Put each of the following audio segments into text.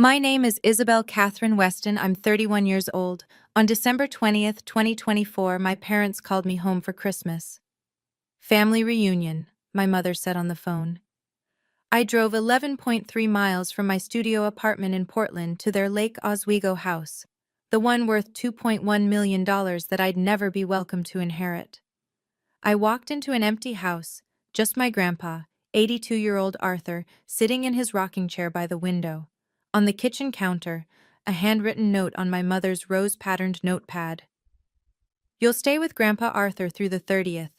My name is Isabel Catherine Weston. I'm 31 years old. On December 20th, 2024, my parents called me home for Christmas. Family reunion, my mother said on the phone. I drove 11.3 miles from my studio apartment in Portland to their Lake Oswego house, the one worth $2.1 million that I'd never be welcome to inherit. I walked into an empty house, just my grandpa, 82-year-old Arthur, sitting in his rocking chair by the window. On the kitchen counter, a handwritten note on my mother's rose-patterned notepad. You'll stay with Grandpa Arthur through the 30th.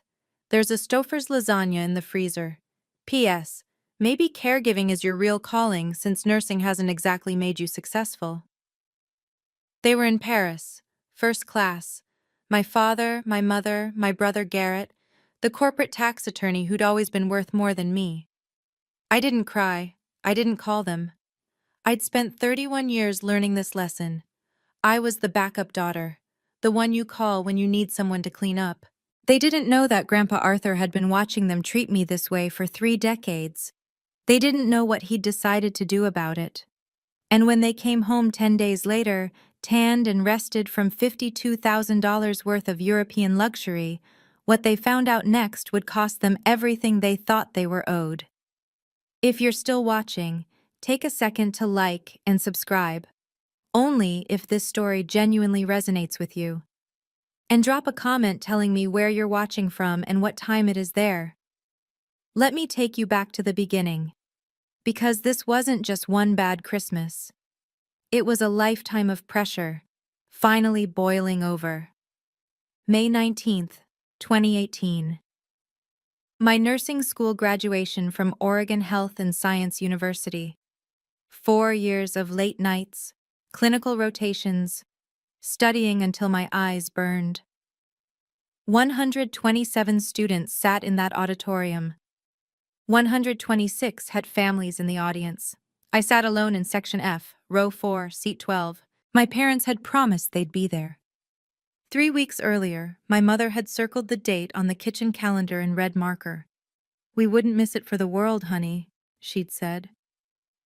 There's a Stouffer's lasagna in the freezer. P.S. Maybe caregiving is your real calling since nursing hasn't exactly made you successful. They were in Paris, first class. My father, my mother, my brother Garrett, the corporate tax attorney who'd always been worth more than me. I didn't cry. I didn't call them. I'd spent 31 years learning this lesson. I was the backup daughter, the one you call when you need someone to clean up. They didn't know that Grandpa Arthur had been watching them treat me this way for 3 decades. They didn't know what he'd decided to do about it. And when they came home 10 days later, tanned and rested from $52,000 worth of European luxury, what they found out next would cost them everything they thought they were owed. If you're still watching, take a second to like and subscribe, only if this story genuinely resonates with you. And drop a comment telling me where you're watching from and what time it is there. Let me take you back to the beginning, because this wasn't just one bad Christmas. It was a lifetime of pressure, finally boiling over. May 19th, 2018. My nursing school graduation from Oregon Health and Science University. 4 years of late nights, clinical rotations, studying until my eyes burned. 127 students sat in that auditorium. 126 had families in the audience. I sat alone in Section F, Row 4, Seat 12. My parents had promised they'd be there. 3 weeks earlier, my mother had circled the date on the kitchen calendar in red marker. We wouldn't miss it for the world, honey, she'd said.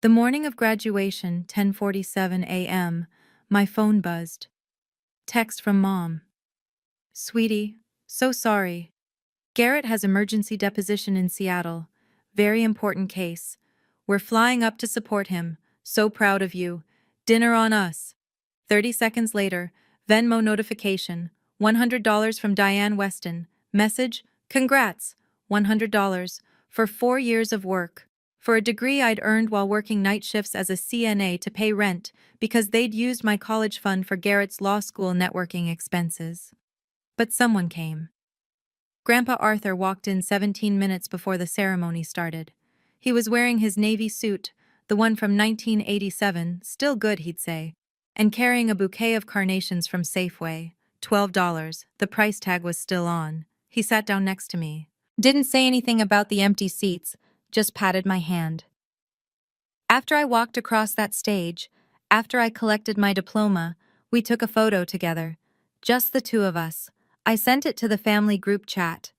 The morning of graduation, 10:47 a.m., my phone buzzed. Text from Mom. Sweetie, so sorry. Garrett has emergency deposition in Seattle. Very important case. We're flying up to support him. So proud of you. Dinner on us. 30 seconds later, Venmo notification. $100 from Diane Weston. Message, congrats. $100 for 4 years of work. For a degree I'd earned while working night shifts as a CNA to pay rent because they'd used my college fund for Garrett's law school networking expenses. But someone came. Grandpa Arthur walked in 17 minutes before the ceremony started. He was wearing his navy suit, the one from 1987, still good, he'd say, and carrying a bouquet of carnations from Safeway, $12. The price tag was still on. He sat down next to me. Didn't say anything about the empty seats, just patted my hand. After I walked across that stage, after I collected my diploma, we took a photo together. Just the two of us. I sent it to the family group chat.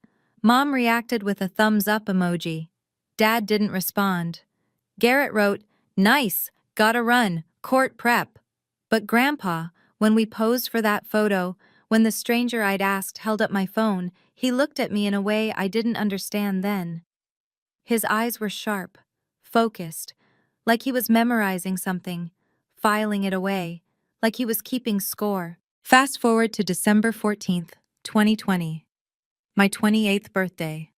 Mom reacted with a thumbs up emoji. Dad didn't respond. Garrett wrote, "Nice, gotta run, court prep." But Grandpa, when we posed for that photo, when the stranger I'd asked held up my phone, he looked at me in a way I didn't understand then. His eyes were sharp, focused, like he was memorizing something, filing it away, like he was keeping score. Fast forward to December 14th, 2020. My 28th birthday.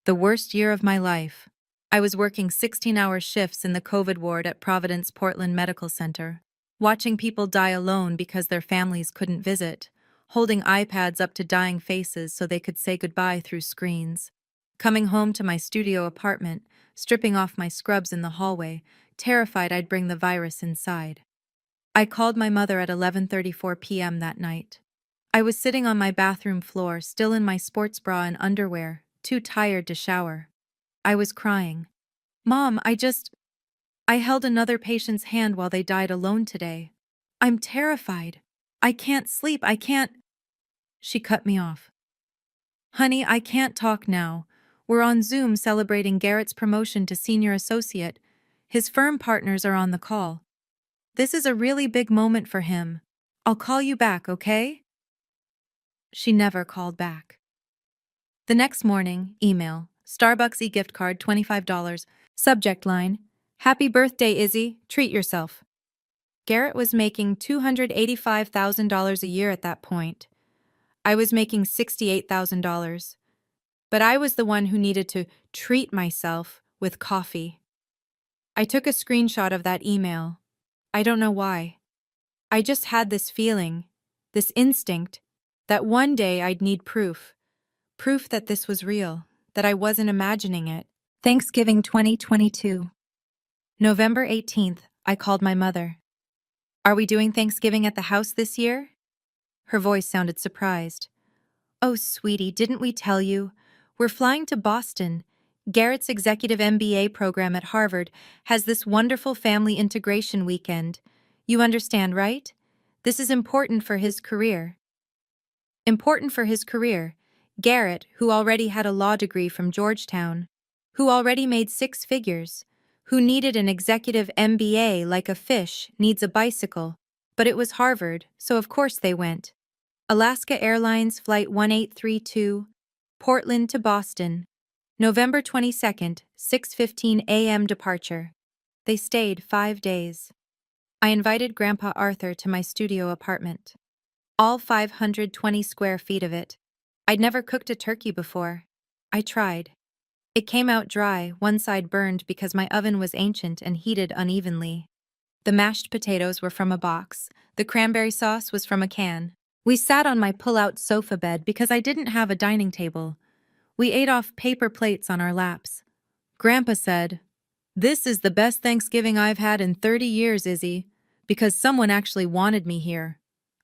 The worst year of my life. I was working 16-hour shifts in the COVID ward at Providence Portland Medical Center, watching people die alone because their families couldn't visit, holding iPads up to dying faces so they could say goodbye through screens. Coming home to my studio apartment, stripping off my scrubs in the hallway, terrified I'd bring the virus inside. I called my mother at 11:34 p.m. that night. I was sitting on my bathroom floor, still in my sports bra and underwear, too tired to shower. I was crying. Mom, I held another patient's hand while they died alone today. I'm terrified. I can't sleep, I can't. She cut me off. Honey, I can't talk now. We're on Zoom celebrating Garrett's promotion to senior associate. His firm partners are on the call. This is a really big moment for him. I'll call you back, okay? She never called back. The next morning, email, Starbucks e-gift card $25, subject line, Happy birthday, Izzy, treat yourself. Garrett was making $285,000 a year at that point. I was making $68,000. But I was the one who needed to treat myself with coffee. I took a screenshot of that email. I don't know why. I just had this feeling, this instinct, that one day I'd need proof. Proof that this was real, that I wasn't imagining it. Thanksgiving 2022. November 18th, I called my mother. Are we doing Thanksgiving at the house this year? Her voice sounded surprised. Oh, sweetie, didn't we tell you? We're flying to Boston. Garrett's executive MBA program at Harvard has this wonderful family integration weekend. You understand, right? This is important for his career. Important for his career. Garrett, who already had a law degree from Georgetown, who already made six figures, who needed an executive MBA like a fish needs a bicycle, but it was Harvard, so of course they went. Alaska Airlines Flight 1832, Portland to Boston, November 22nd, 6:15 a.m. departure. They stayed 5 days. I invited Grandpa Arthur to my studio apartment. All 520 square feet of it. I'd never cooked a turkey before. I tried. It came out dry, one side burned because my oven was ancient and heated unevenly. The mashed potatoes were from a box. The cranberry sauce was from a can. We sat on my pull-out sofa bed because I didn't have a dining table. We ate off paper plates on our laps. Grandpa said, "This is the best Thanksgiving I've had in 30 years, Izzy, because someone actually wanted me here."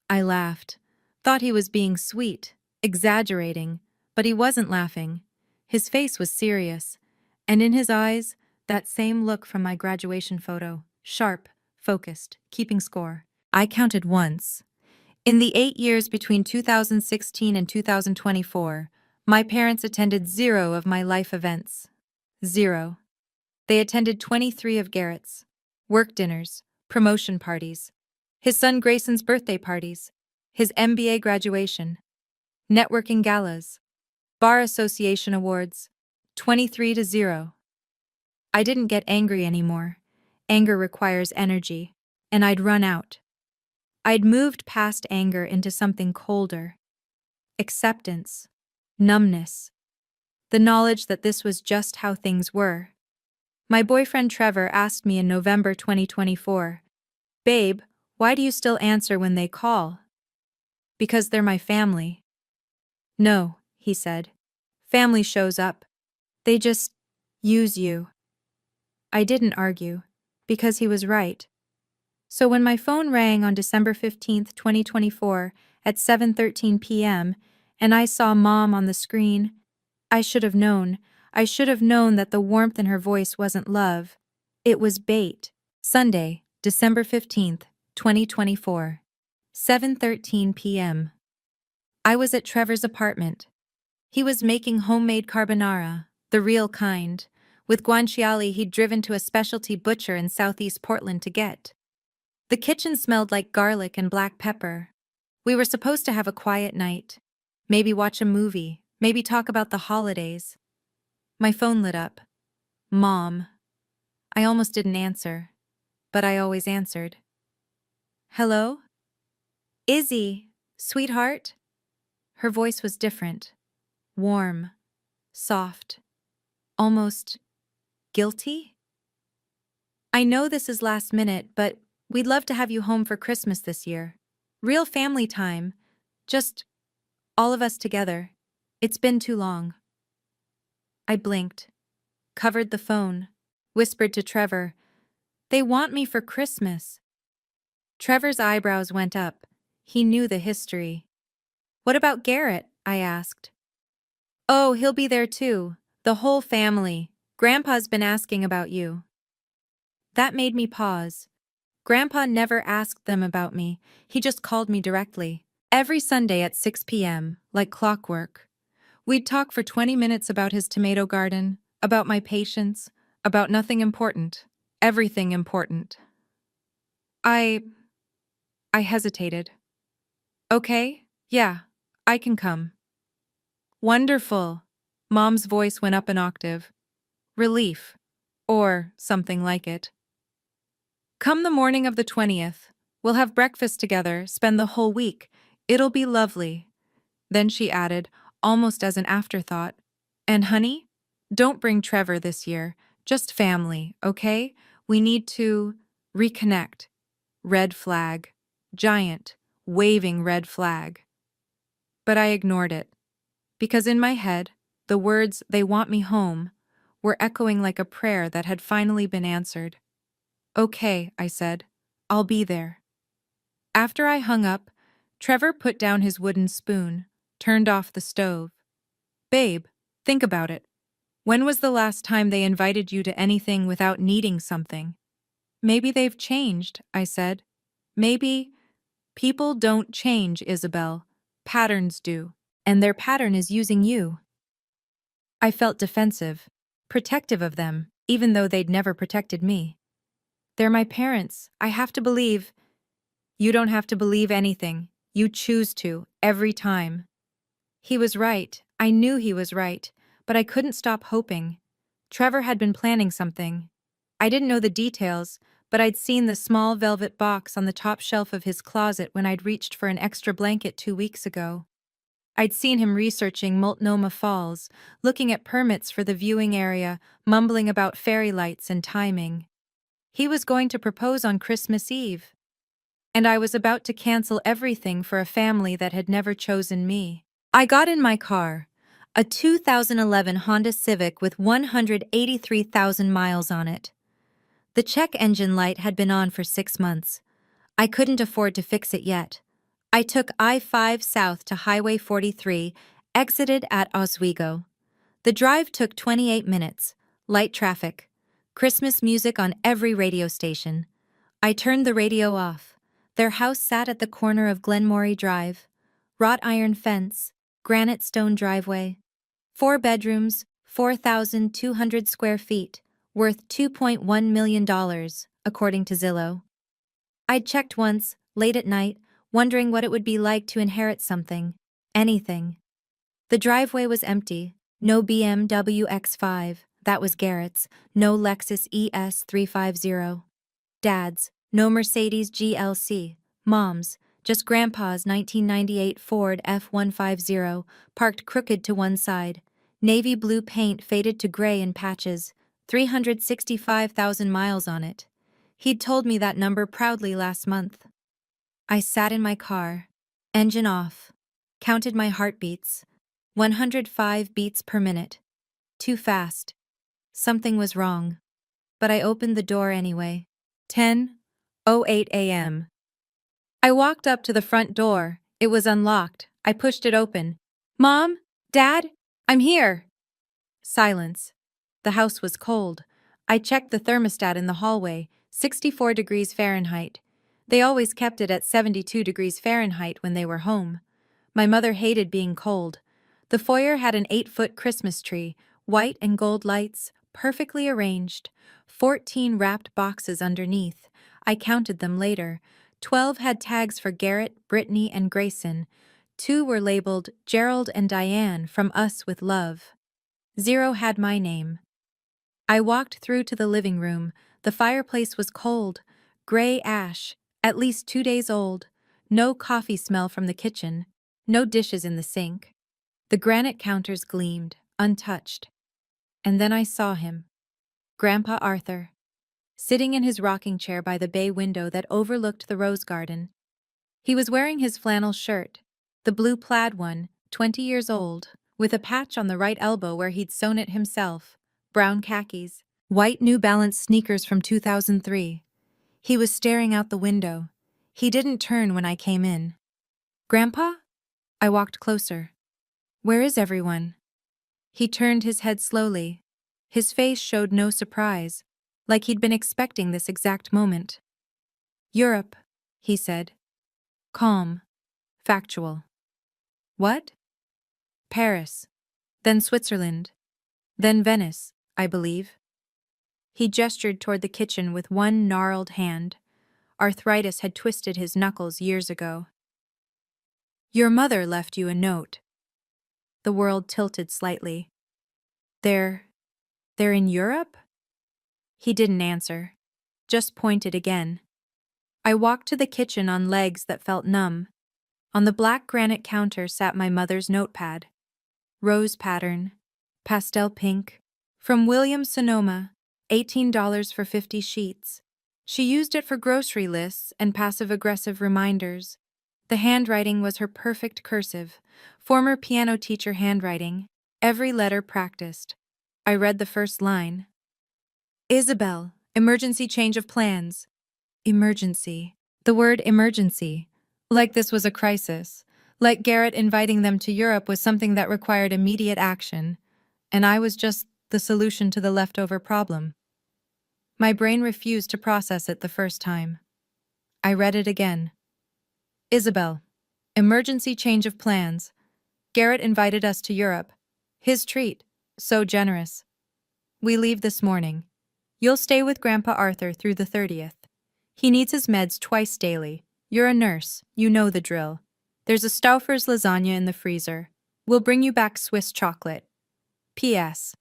I laughed. Thought he was being sweet, exaggerating, but he wasn't laughing. His face was serious, and in his eyes, that same look from my graduation photo, sharp, focused, keeping score. I counted once. In the 8 years between 2016 and 2024, my parents attended 0 of my life events. 0. They attended 23 of Garrett's. Work dinners, promotion parties, his son Grayson's birthday parties, his MBA graduation, networking galas, bar association awards, 23 to 0. I didn't get angry anymore. Anger requires energy, and I'd run out. I'd moved past anger into something colder. Acceptance. Numbness. The knowledge that this was just how things were. My boyfriend Trevor asked me in November 2024, "Babe, why do you still answer when they call?" "Because they're my family." "No," he said. "Family shows up. They just use you." I didn't argue, because he was right. So when my phone rang on December 15th, 2024, at 7:13 p.m., and I saw Mom on the screen, I should have known. I should have known that the warmth in her voice wasn't love. It was bait. Sunday, December 15th, 2024, 7:13 p.m. I was at Trevor's apartment. He was making homemade carbonara, the real kind, with guanciale he'd driven to a specialty butcher in southeast Portland to get. The kitchen smelled like garlic and black pepper. We were supposed to have a quiet night. Maybe watch a movie, maybe talk about the holidays. My phone lit up. Mom. I almost didn't answer, but I always answered. "Hello? Izzy, sweetheart?" Her voice was different. Warm. Soft. Almost guilty? "I know this is last minute, but we'd love to have you home for Christmas this year. Real family time. Just all of us together. It's been too long." I blinked, covered the phone, whispered to Trevor, "They want me for Christmas." Trevor's eyebrows went up. He knew the history. "What about Garrett?" I asked. "Oh, he'll be there too. The whole family. Grandpa's been asking about you." That made me pause. Grandpa never asked them about me. He just called me directly. Every Sunday at 6 p.m., like clockwork. We'd talk for 20 minutes about his tomato garden, about my patients, about nothing important, everything important. I hesitated. Okay, yeah, I can come. Wonderful. Mom's voice went up an octave. Relief. Or something like it. Come the morning of the 20th. We'll have breakfast together, spend the whole week. It'll be lovely. Then she added, almost as an afterthought, and honey, don't bring Trevor this year. Just family, okay? We need to reconnect. Red flag. Giant, waving red flag. But I ignored it. Because in my head, the words, they want me home, were echoing like a prayer that had finally been answered. Okay, I said. I'll be there. After I hung up, Trevor put down his wooden spoon, turned off the stove. Babe, think about it. When was the last time they invited you to anything without needing something? Maybe they've changed, I said. Maybe. People don't change, Isabel. Patterns do. And their pattern is using you. I felt defensive, protective of them, even though they'd never protected me. They're my parents. I have to believe. You don't have to believe anything. You choose to, every time. He was right. I knew he was right, but I couldn't stop hoping. Trevor had been planning something. I didn't know the details, but I'd seen the small velvet box on the top shelf of his closet when I'd reached for an extra blanket 2 weeks ago. I'd seen him researching Multnomah Falls, looking at permits for the viewing area, mumbling about fairy lights and timing. He was going to propose on Christmas Eve. And I was about to cancel everything for a family that had never chosen me. I got in my car, a 2011 Honda Civic with 183,000 miles on it. The check engine light had been on for 6 months. I couldn't afford to fix it yet. I took I-5 south to Highway 43, exited at Oswego. The drive took 28 minutes, light traffic, Christmas music on every radio station. I turned the radio off. Their house sat at the corner of Glenmorey Drive. Wrought iron fence, granite stone driveway. 4 bedrooms, 4,200 square feet, worth $2.1 million, according to Zillow. I'd checked once, late at night, wondering what it would be like to inherit something, anything. The driveway was empty, no BMW X5, that was Garrett's, no Lexus ES350. Dad's, no Mercedes GLC, Mom's, just Grandpa's 1998 Ford F-150, parked crooked to one side. Navy blue paint faded to gray in patches, 365,000 miles on it. He'd told me that number proudly last month. I sat in my car, engine off, counted my heartbeats, 105 beats per minute. Too fast. Something was wrong. But I opened the door anyway. 10:08 a.m. I walked up to the front door. It was unlocked. I pushed it open. Mom? Dad? I'm here. Silence. The house was cold. I checked the thermostat in the hallway, 64 degrees Fahrenheit. They always kept it at 72 degrees Fahrenheit when they were home. My mother hated being cold. The foyer had an 8-foot Christmas tree, white and gold lights, perfectly arranged. 14 wrapped boxes underneath. I counted them later. 12 had tags for Garrett, Brittany, and Grayson. 2 were labeled Gerald and Diane from Us with Love. 0 had my name. I walked through to the living room. The fireplace was cold, gray ash, at least 2 days old. No coffee smell from the kitchen. No dishes in the sink. The granite counters gleamed, untouched. And then I saw him. Grandpa Arthur, sitting in his rocking chair by the bay window that overlooked the rose garden. He was wearing his flannel shirt, the blue plaid one, 20 years old, with a patch on the right elbow where he'd sewn it himself, brown khakis, white New Balance sneakers from 2003. He was staring out the window. He didn't turn when I came in. Grandpa? I walked closer. Where is everyone? He turned his head slowly. His face showed no surprise, like he'd been expecting this exact moment. Europe, he said. Calm. Factual. What? Paris. Then Switzerland. Then Venice, I believe. He gestured toward the kitchen with one gnarled hand. Arthritis had twisted his knuckles years ago. Your mother left you a note. The world tilted slightly. They're in Europe? He didn't answer, just pointed again. I walked to the kitchen on legs that felt numb. On the black granite counter sat my mother's notepad. Rose pattern, pastel pink, from William Sonoma, $18 for 50 sheets. She used it for grocery lists and passive-aggressive reminders. The handwriting was her perfect cursive, former piano teacher handwriting, every letter practiced. I read the first line. Isabel, emergency change of plans. Emergency. The word emergency. Like this was a crisis. Like Garrett inviting them to Europe was something that required immediate action, and I was just the solution to the leftover problem. My brain refused to process it the first time. I read it again. Isabel, emergency change of plans. Garrett invited us to Europe. His treat, so generous. We leave this morning. You'll stay with Grandpa Arthur through the 30th. He needs his meds twice daily. You're a nurse, you know the drill. There's a Stauffer's lasagna in the freezer. We'll bring you back Swiss chocolate. P.S.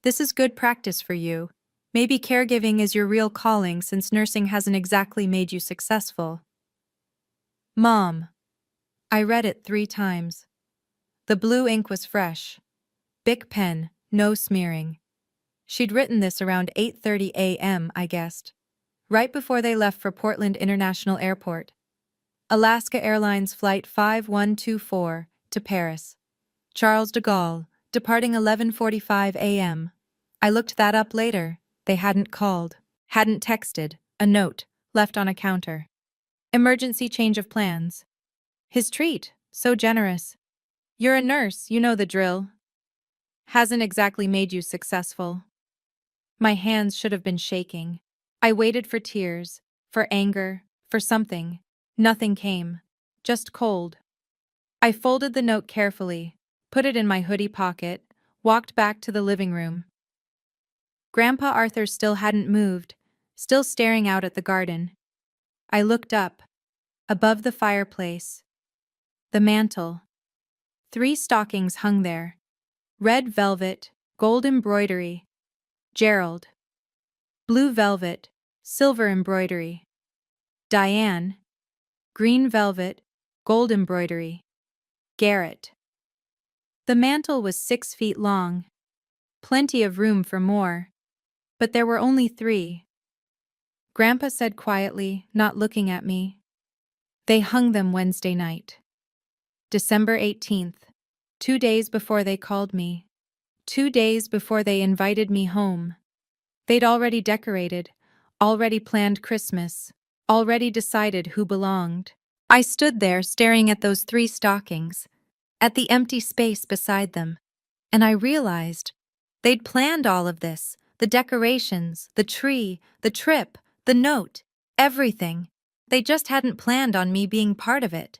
This is good practice for you. Maybe caregiving is your real calling since nursing hasn't exactly made you successful. Mom. I read it 3 times. The blue ink was fresh. Bic pen, no smearing. She'd written this around 8:30 a.m., I guessed. Right before they left for Portland International Airport. Alaska Airlines Flight 5124 to Paris. Charles de Gaulle, departing 11:45 a.m. I looked that up later. They hadn't called, hadn't texted, a note, left on a counter. Emergency change of plans. His treat, so generous. You're a nurse, you know the drill. Hasn't exactly made you successful. My hands should have been shaking. I waited for tears, for anger, for something. Nothing came. Just cold. I folded the note carefully, put it in my hoodie pocket, walked back to the living room. Grandpa Arthur still hadn't moved, still staring out at the garden. I looked up. Above the fireplace. The mantel. 3 stockings hung there. Red velvet, gold embroidery. Gerald. Blue velvet, silver embroidery. Diane. Green velvet, gold embroidery. Garrett. The mantel was 6 feet long. Plenty of room for more. But there were only 3. Grandpa said quietly, not looking at me. They hung them Wednesday night. December 18th. 2 days before they called me. 2 days before they invited me home. They'd already decorated, already planned Christmas, already decided who belonged. I stood there staring at those 3 stockings, at the empty space beside them, and I realized they'd planned all of this, the decorations, the tree, the trip, the note, everything. They just hadn't planned on me being part of it.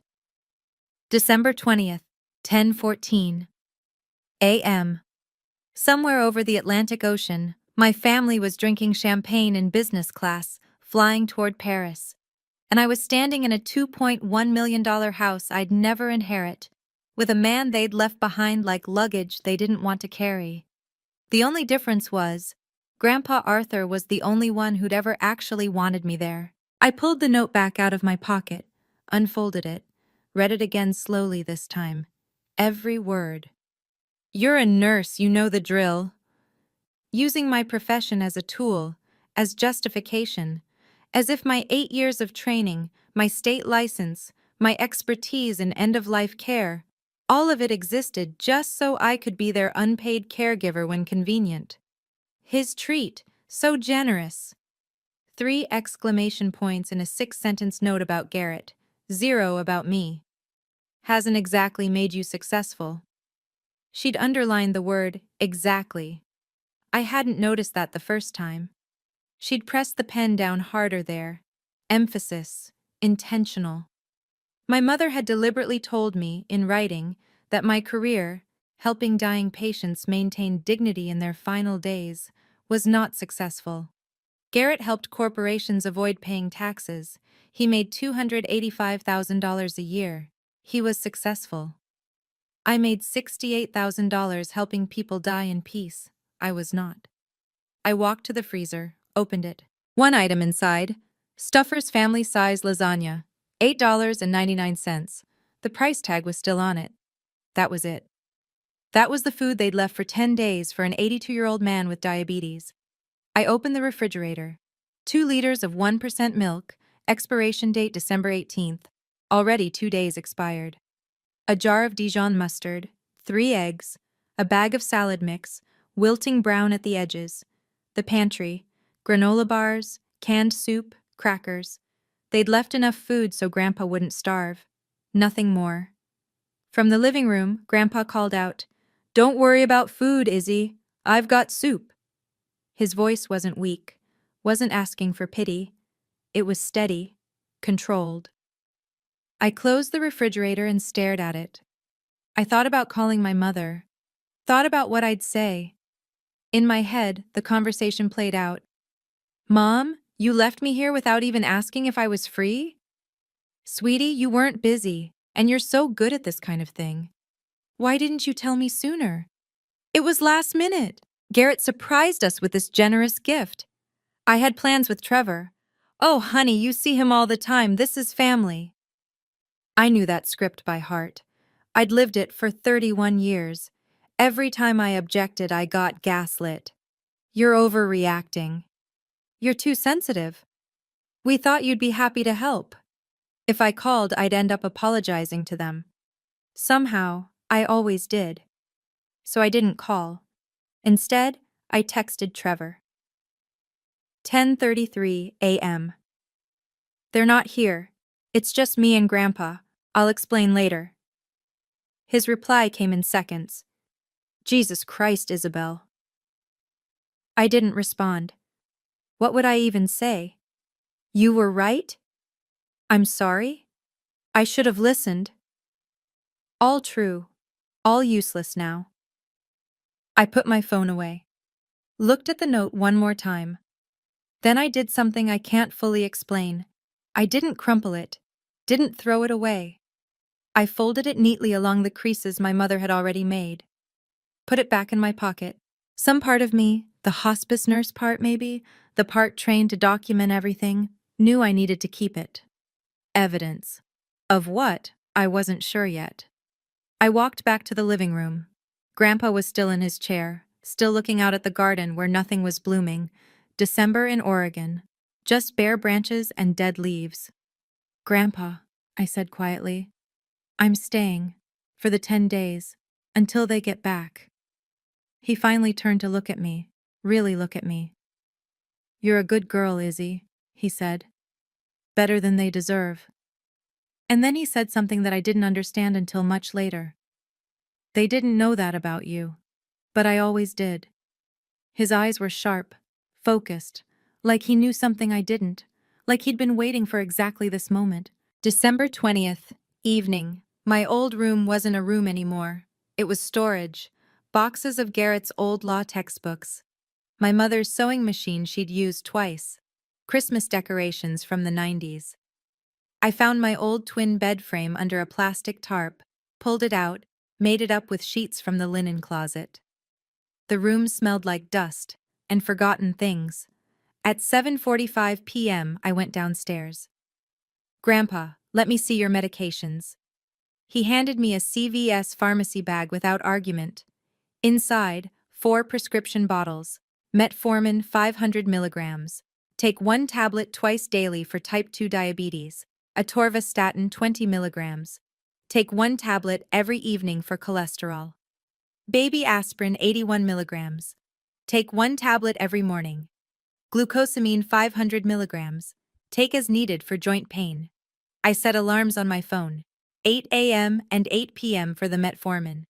December 20th, 10:14 a.m. Somewhere over the Atlantic Ocean, my family was drinking champagne in business class, flying toward Paris. And I was standing in a $2.1 million house I'd never inherit, with a man they'd left behind like luggage they didn't want to carry. The only difference was, Grandpa Arthur was the only one who'd ever actually wanted me there. I pulled the note back out of my pocket, unfolded it, read it again slowly this time. Every word. You're a nurse, you know the drill. Using my profession as a tool, as justification, as if my 8 years of training, my state license, my expertise in end-of-life care, all of it existed just so I could be their unpaid caregiver when convenient. His treat, so generous. 3 exclamation points in a 6-sentence note about Garrett, 0 about me. Hasn't exactly made you successful. She'd underlined the word, exactly. I hadn't noticed that the first time. She'd pressed the pen down harder there. Emphasis, intentional. My mother had deliberately told me, in writing, that my career, helping dying patients maintain dignity in their final days, was not successful. Garrett helped corporations avoid paying taxes. He made $285,000 a year. He was successful. I made $68,000 helping people die in peace. I was not. I walked to the freezer, opened it. One item inside, Stuffer's family-size lasagna, $8.99. The price tag was still on it. That was it. That was the food they'd left for 10 days for an 82-year-old man with diabetes. I opened the refrigerator. 2 liters of 1% milk, expiration date December 18th, already 2 days expired. A jar of Dijon mustard, 3 eggs, a bag of salad mix, wilting brown at the edges. The pantry, granola bars, canned soup, crackers. They'd left enough food so Grandpa wouldn't starve. Nothing more. From the living room, Grandpa called out, "Don't worry about food, Izzy. I've got soup." His voice wasn't weak, wasn't asking for pity. It was steady, controlled. I closed the refrigerator and stared at it. I thought about calling my mother, thought about what I'd say. In my head, the conversation played out. "Mom, you left me here without even asking if I was free? Sweetie, you weren't busy, and you're so good at this kind of thing. Why didn't you tell me sooner? It was last minute. Garrett surprised us with this generous gift. I had plans with Trevor. Oh, honey, you see him all the time. This is family." I knew that script by heart. I'd lived it for 31 years. Every time I objected, I got gaslit. "You're overreacting. You're too sensitive. We thought you'd be happy to help." If I called, I'd end up apologizing to them. Somehow, I always did. So I didn't call. Instead, I texted Trevor. 10:33 a.m. "They're not here. It's just me and Grandpa. I'll explain later." His reply came in seconds. "Jesus Christ, Isabel." I didn't respond. What would I even say? "You were right? I'm sorry? I should have listened." All true. All useless now. I put my phone away. Looked at the note one more time. Then I did something I can't fully explain. I didn't crumple it. Didn't throw it away. I folded it neatly along the creases my mother had already made. Put it back in my pocket. Some part of me, the hospice nurse part maybe, the part trained to document everything, knew I needed to keep it. Evidence. Of what? I wasn't sure yet. I walked back to the living room. Grandpa was still in his chair, still looking out at the garden where nothing was blooming. December in Oregon. Just bare branches and dead leaves. "Grandpa," I said quietly, "I'm staying. For the 10 days. Until they get back." He finally turned to look at me, really look at me. "You're a good girl, Izzy," he said. "Better than they deserve." And then he said something that I didn't understand until much later. "They didn't know that about you. But I always did." His eyes were sharp, focused, like he knew something I didn't, like he'd been waiting for exactly this moment. December 20th, evening. My old room wasn't a room anymore. It was storage. Boxes of Garrett's old law textbooks. My mother's sewing machine she'd used twice. Christmas decorations from the 90s. I found my old twin bed frame under a plastic tarp, pulled it out, made it up with sheets from the linen closet. The room smelled like dust and forgotten things. At 7:45 p.m., I went downstairs. "Grandpa, let me see your medications." He handed me a CVS pharmacy bag without argument. Inside, 4 prescription bottles. Metformin 500 milligrams. Take 1 tablet twice daily for type 2 diabetes. Atorvastatin 20 milligrams. Take 1 tablet every evening for cholesterol. Baby aspirin 81 milligrams. Take 1 tablet every morning. Glucosamine 500 milligrams. Take as needed for joint pain. I set alarms on my phone. 8 a.m. and 8 p.m. for the metformin.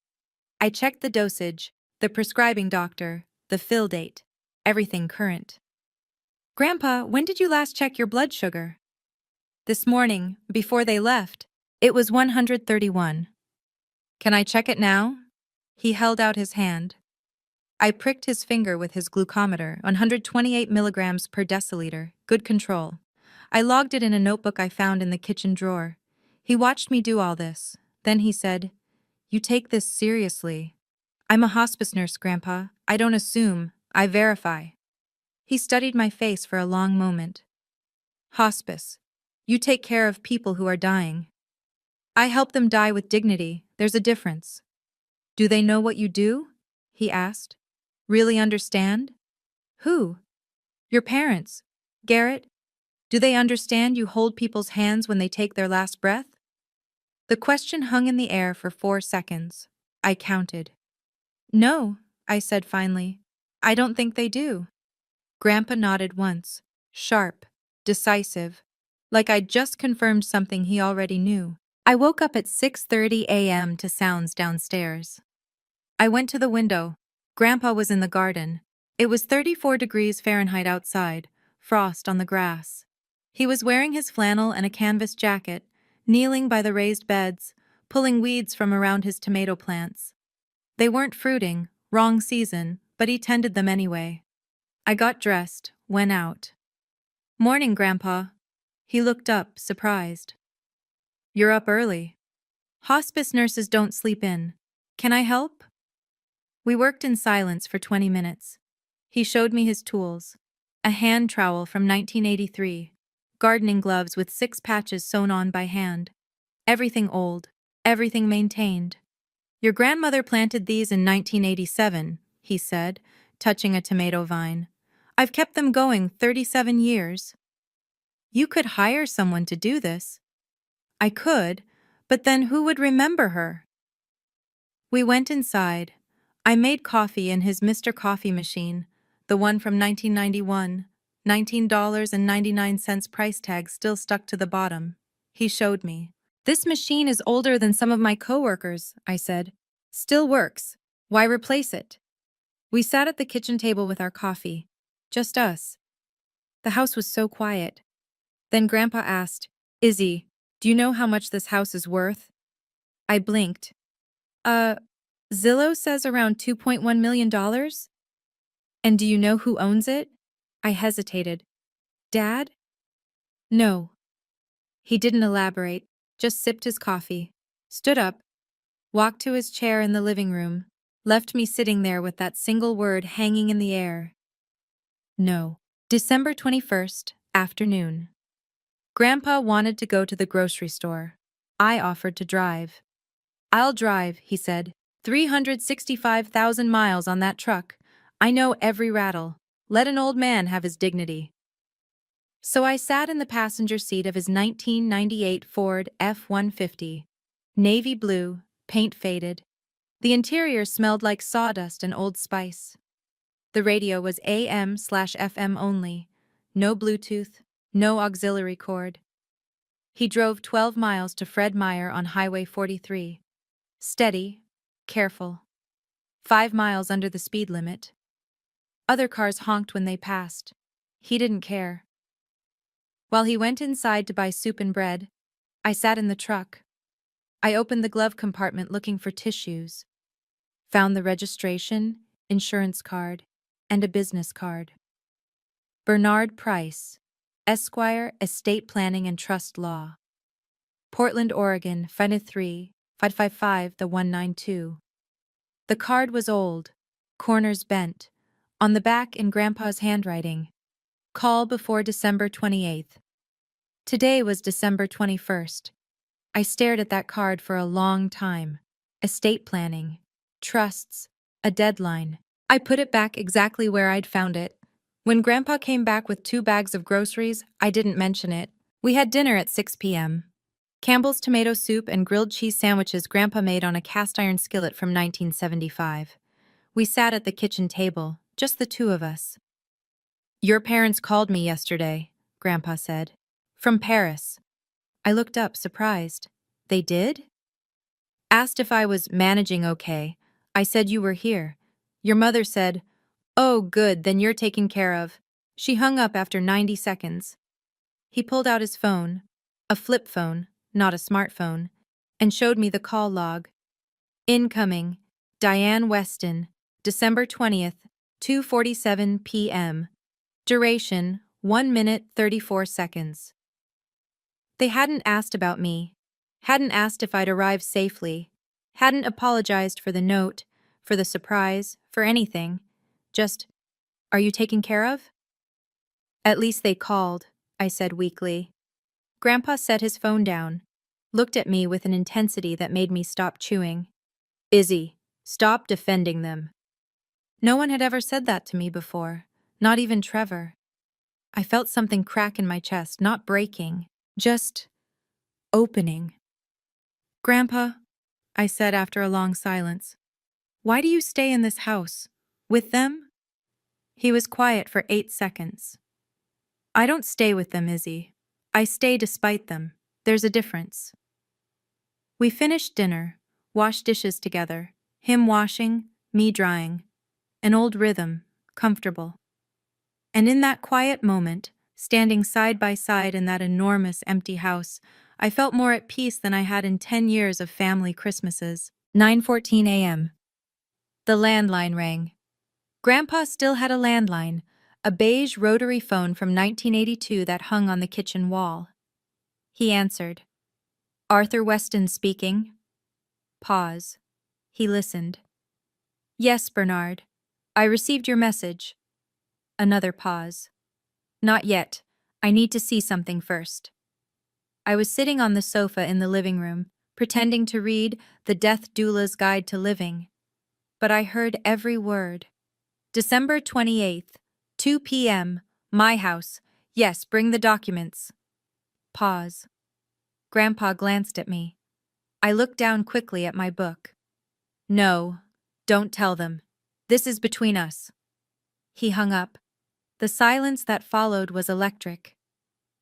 I checked the dosage, the prescribing doctor, the fill date, everything current. "Grandpa, when did you last check your blood sugar?" "This morning, before they left. It was 131. "Can I check it now?" He held out his hand. I pricked his finger with his glucometer, 128 milligrams per deciliter, good control. I logged it in a notebook I found in the kitchen drawer. He watched me do all this. Then he said, "You take this seriously." "I'm a hospice nurse, Grandpa. I don't assume, I verify." He studied my face for a long moment. "Hospice. You take care of people who are dying. I help them die with dignity. There's a difference." "Do they know what you do?" he asked. "Really understand?" "Who?" "Your parents. Garrett. Do they understand you hold people's hands when they take their last breath?" The question hung in the air for 4 seconds. I counted. "No," I said finally. "I don't think they do." Grandpa nodded once, sharp, decisive, like I'd just confirmed something he already knew. I woke up at 6:30 a.m. to sounds downstairs. I went to the window. Grandpa was in the garden. It was 34 degrees Fahrenheit outside, frost on the grass. He was wearing his flannel and a canvas jacket, kneeling by the raised beds, pulling weeds from around his tomato plants. They weren't fruiting, wrong season, but he tended them anyway. I got dressed, went out. "Morning, Grandpa." He looked up, surprised. "You're up early." "Hospice nurses don't sleep in. Can I help?" We worked in silence for 20 minutes. He showed me his tools. A hand trowel from 1983. Gardening gloves with 6 patches sewn on by hand. Everything old. Everything maintained. "Your grandmother planted these in 1987, he said, touching a tomato vine. "I've kept them going 37 years. "You could hire someone to do this." "I could, but then who would remember her?" We went inside. I made coffee in his Mr. Coffee machine, the one from 1991, $19.99 price tag still stuck to the bottom. He showed me. "This machine is older than some of my coworkers," I said. "Still works. Why replace it?" We sat at the kitchen table with our coffee. Just us. The house was so quiet. Then Grandpa asked, "Izzy, do you know how much this house is worth?" I blinked. Uh, Zillow says around $2.1 million? "And do you know who owns it?" I hesitated. "Dad?" "No." He didn't elaborate, just sipped his coffee, stood up, walked to his chair in the living room, left me sitting there with that single word hanging in the air. No. December 21st, afternoon. Grandpa wanted to go to the grocery store. I offered to drive. "I'll drive," he said. 365,000 miles on that truck. I know every rattle. Let an old man have his dignity." So I sat in the passenger seat of his 1998 Ford F-150. Navy blue, paint faded. The interior smelled like sawdust and Old Spice. The radio was AM/FM only. No Bluetooth, no auxiliary cord. He drove 12 miles to Fred Meyer on Highway 43. Steady, careful. 5 miles under the speed limit. Other cars honked when they passed. He didn't care. While he went inside to buy soup and bread, I sat in the truck. I opened the glove compartment looking for tissues. Found the registration, insurance card, and a business card. Bernard Price, Esquire, Estate Planning and Trust Law. Portland, Oregon, 553-555-192. The card was old, corners bent, on the back in Grandpa's handwriting. Call before December 28th. Today was December 21st. I stared at that card for a long time. Estate planning, trusts, a deadline. I put it back exactly where I'd found it. When Grandpa came back with 2 bags of groceries, I didn't mention it. We had dinner at 6 p.m. Campbell's tomato soup and grilled cheese sandwiches Grandpa made on a cast-iron skillet from 1975. We sat at the kitchen table, just the 2 of us. "Your parents called me yesterday," Grandpa said. "From Paris." I looked up, surprised. "They did?" "Asked if I was managing okay. I said you were here. Your mother said, 'Oh, good, then you're taken care of.' She hung up after 90 seconds. He pulled out his phone, a flip phone, not a smartphone, and showed me the call log. "Incoming, Diane Weston, December 20th, 2:47 p.m. Duration, 1 minute 34 seconds. They hadn't asked about me, hadn't asked if I'd arrived safely, hadn't apologized for the note, for the surprise, for anything. Just, "Are you taken care of?" "At least they called," I said weakly. Grandpa set his phone down, looked at me with an intensity that made me stop chewing. "Izzy, stop defending them." No one had ever said that to me before, not even Trevor. I felt something crack in my chest, not breaking, just opening. "Grandpa," I said after a long silence, "why do you stay in this house? With them?" He was quiet for 8 seconds. "I don't stay with them, Izzy. I stay despite them. There's a difference." We finished dinner, washed dishes together, him washing, me drying. An old rhythm, comfortable. And in that quiet moment, standing side by side in that enormous empty house, I felt more at peace than I had in 10 years of family Christmases. 9:14 a.m. The landline rang. Grandpa still had a landline, a beige rotary phone from 1982 that hung on the kitchen wall. He answered. "Arthur Weston speaking." Pause. He listened. "Yes, Bernard. I received your message." Another pause. "Not yet. I need to see something first." I was sitting on the sofa in the living room, pretending to read The Death Doula's Guide to Living. But I heard every word. December 28th, 2 p.m., my house. Yes, bring the documents. Pause. Grandpa glanced at me. I looked down quickly at my book. "No, don't tell them. This is between us." He hung up. The silence that followed was electric.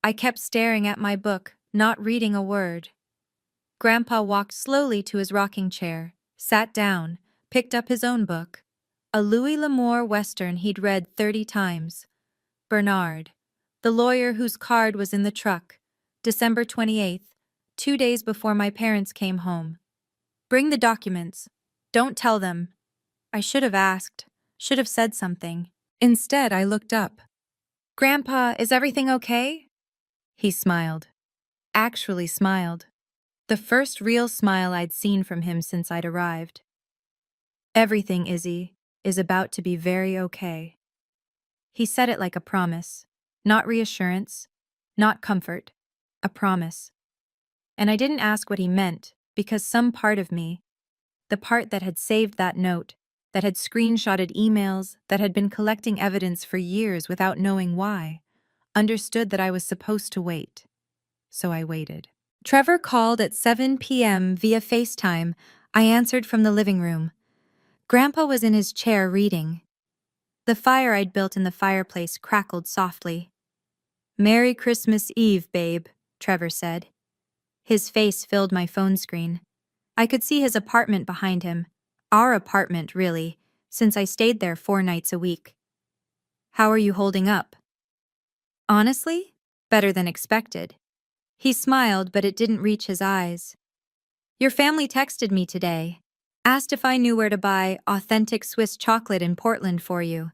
I kept staring at my book, not reading a word. Grandpa walked slowly to his rocking chair, sat down, picked up his own book. A Louis L'Amour Western he'd read 30 times. Bernard, the lawyer whose card was in the truck. December 28th, 2 days before my parents came home. "Bring the documents. Don't tell them." I should have asked, should have said something. Instead, I looked up. "Grandpa, is everything okay?" He smiled. Actually smiled. The first real smile I'd seen from him since I'd arrived. "Everything, Izzy, is about to be very okay." He said it like a promise. Not reassurance, not comfort, a promise. And I didn't ask what he meant, because some part of me, the part that had saved that note, that had screenshotted emails, that had been collecting evidence for years without knowing why, understood that I was supposed to wait. So I waited. Trevor called at 7 p.m. via FaceTime. I answered from the living room. Grandpa was in his chair reading. The fire I'd built in the fireplace crackled softly. "Merry Christmas Eve, babe," Trevor said. His face filled my phone screen. I could see his apartment behind him. Our apartment, really, since I stayed there 4 nights a week. "How are you holding up?" "Honestly, better than expected." He smiled, but it didn't reach his eyes. "Your family texted me today. Asked if I knew where to buy authentic Swiss chocolate in Portland for you.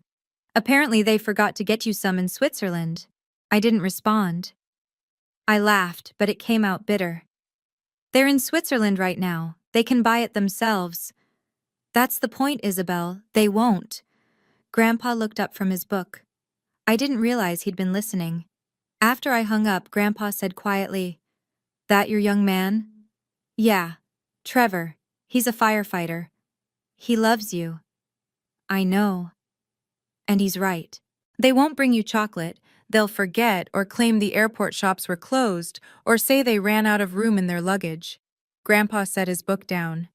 Apparently they forgot to get you some in Switzerland." I didn't respond. I laughed, but it came out bitter. "They're in Switzerland right now. They can buy it themselves." "That's the point, Isabel. They won't." Grandpa looked up from his book. I didn't realize he'd been listening. After I hung up, Grandpa said quietly, "That your young man?" "Yeah. Trevor. He's a firefighter. He loves you." "I know." And he's right. They won't bring you chocolate. They'll forget or claim the airport shops were closed or say they ran out of room in their luggage. Grandpa set his book down.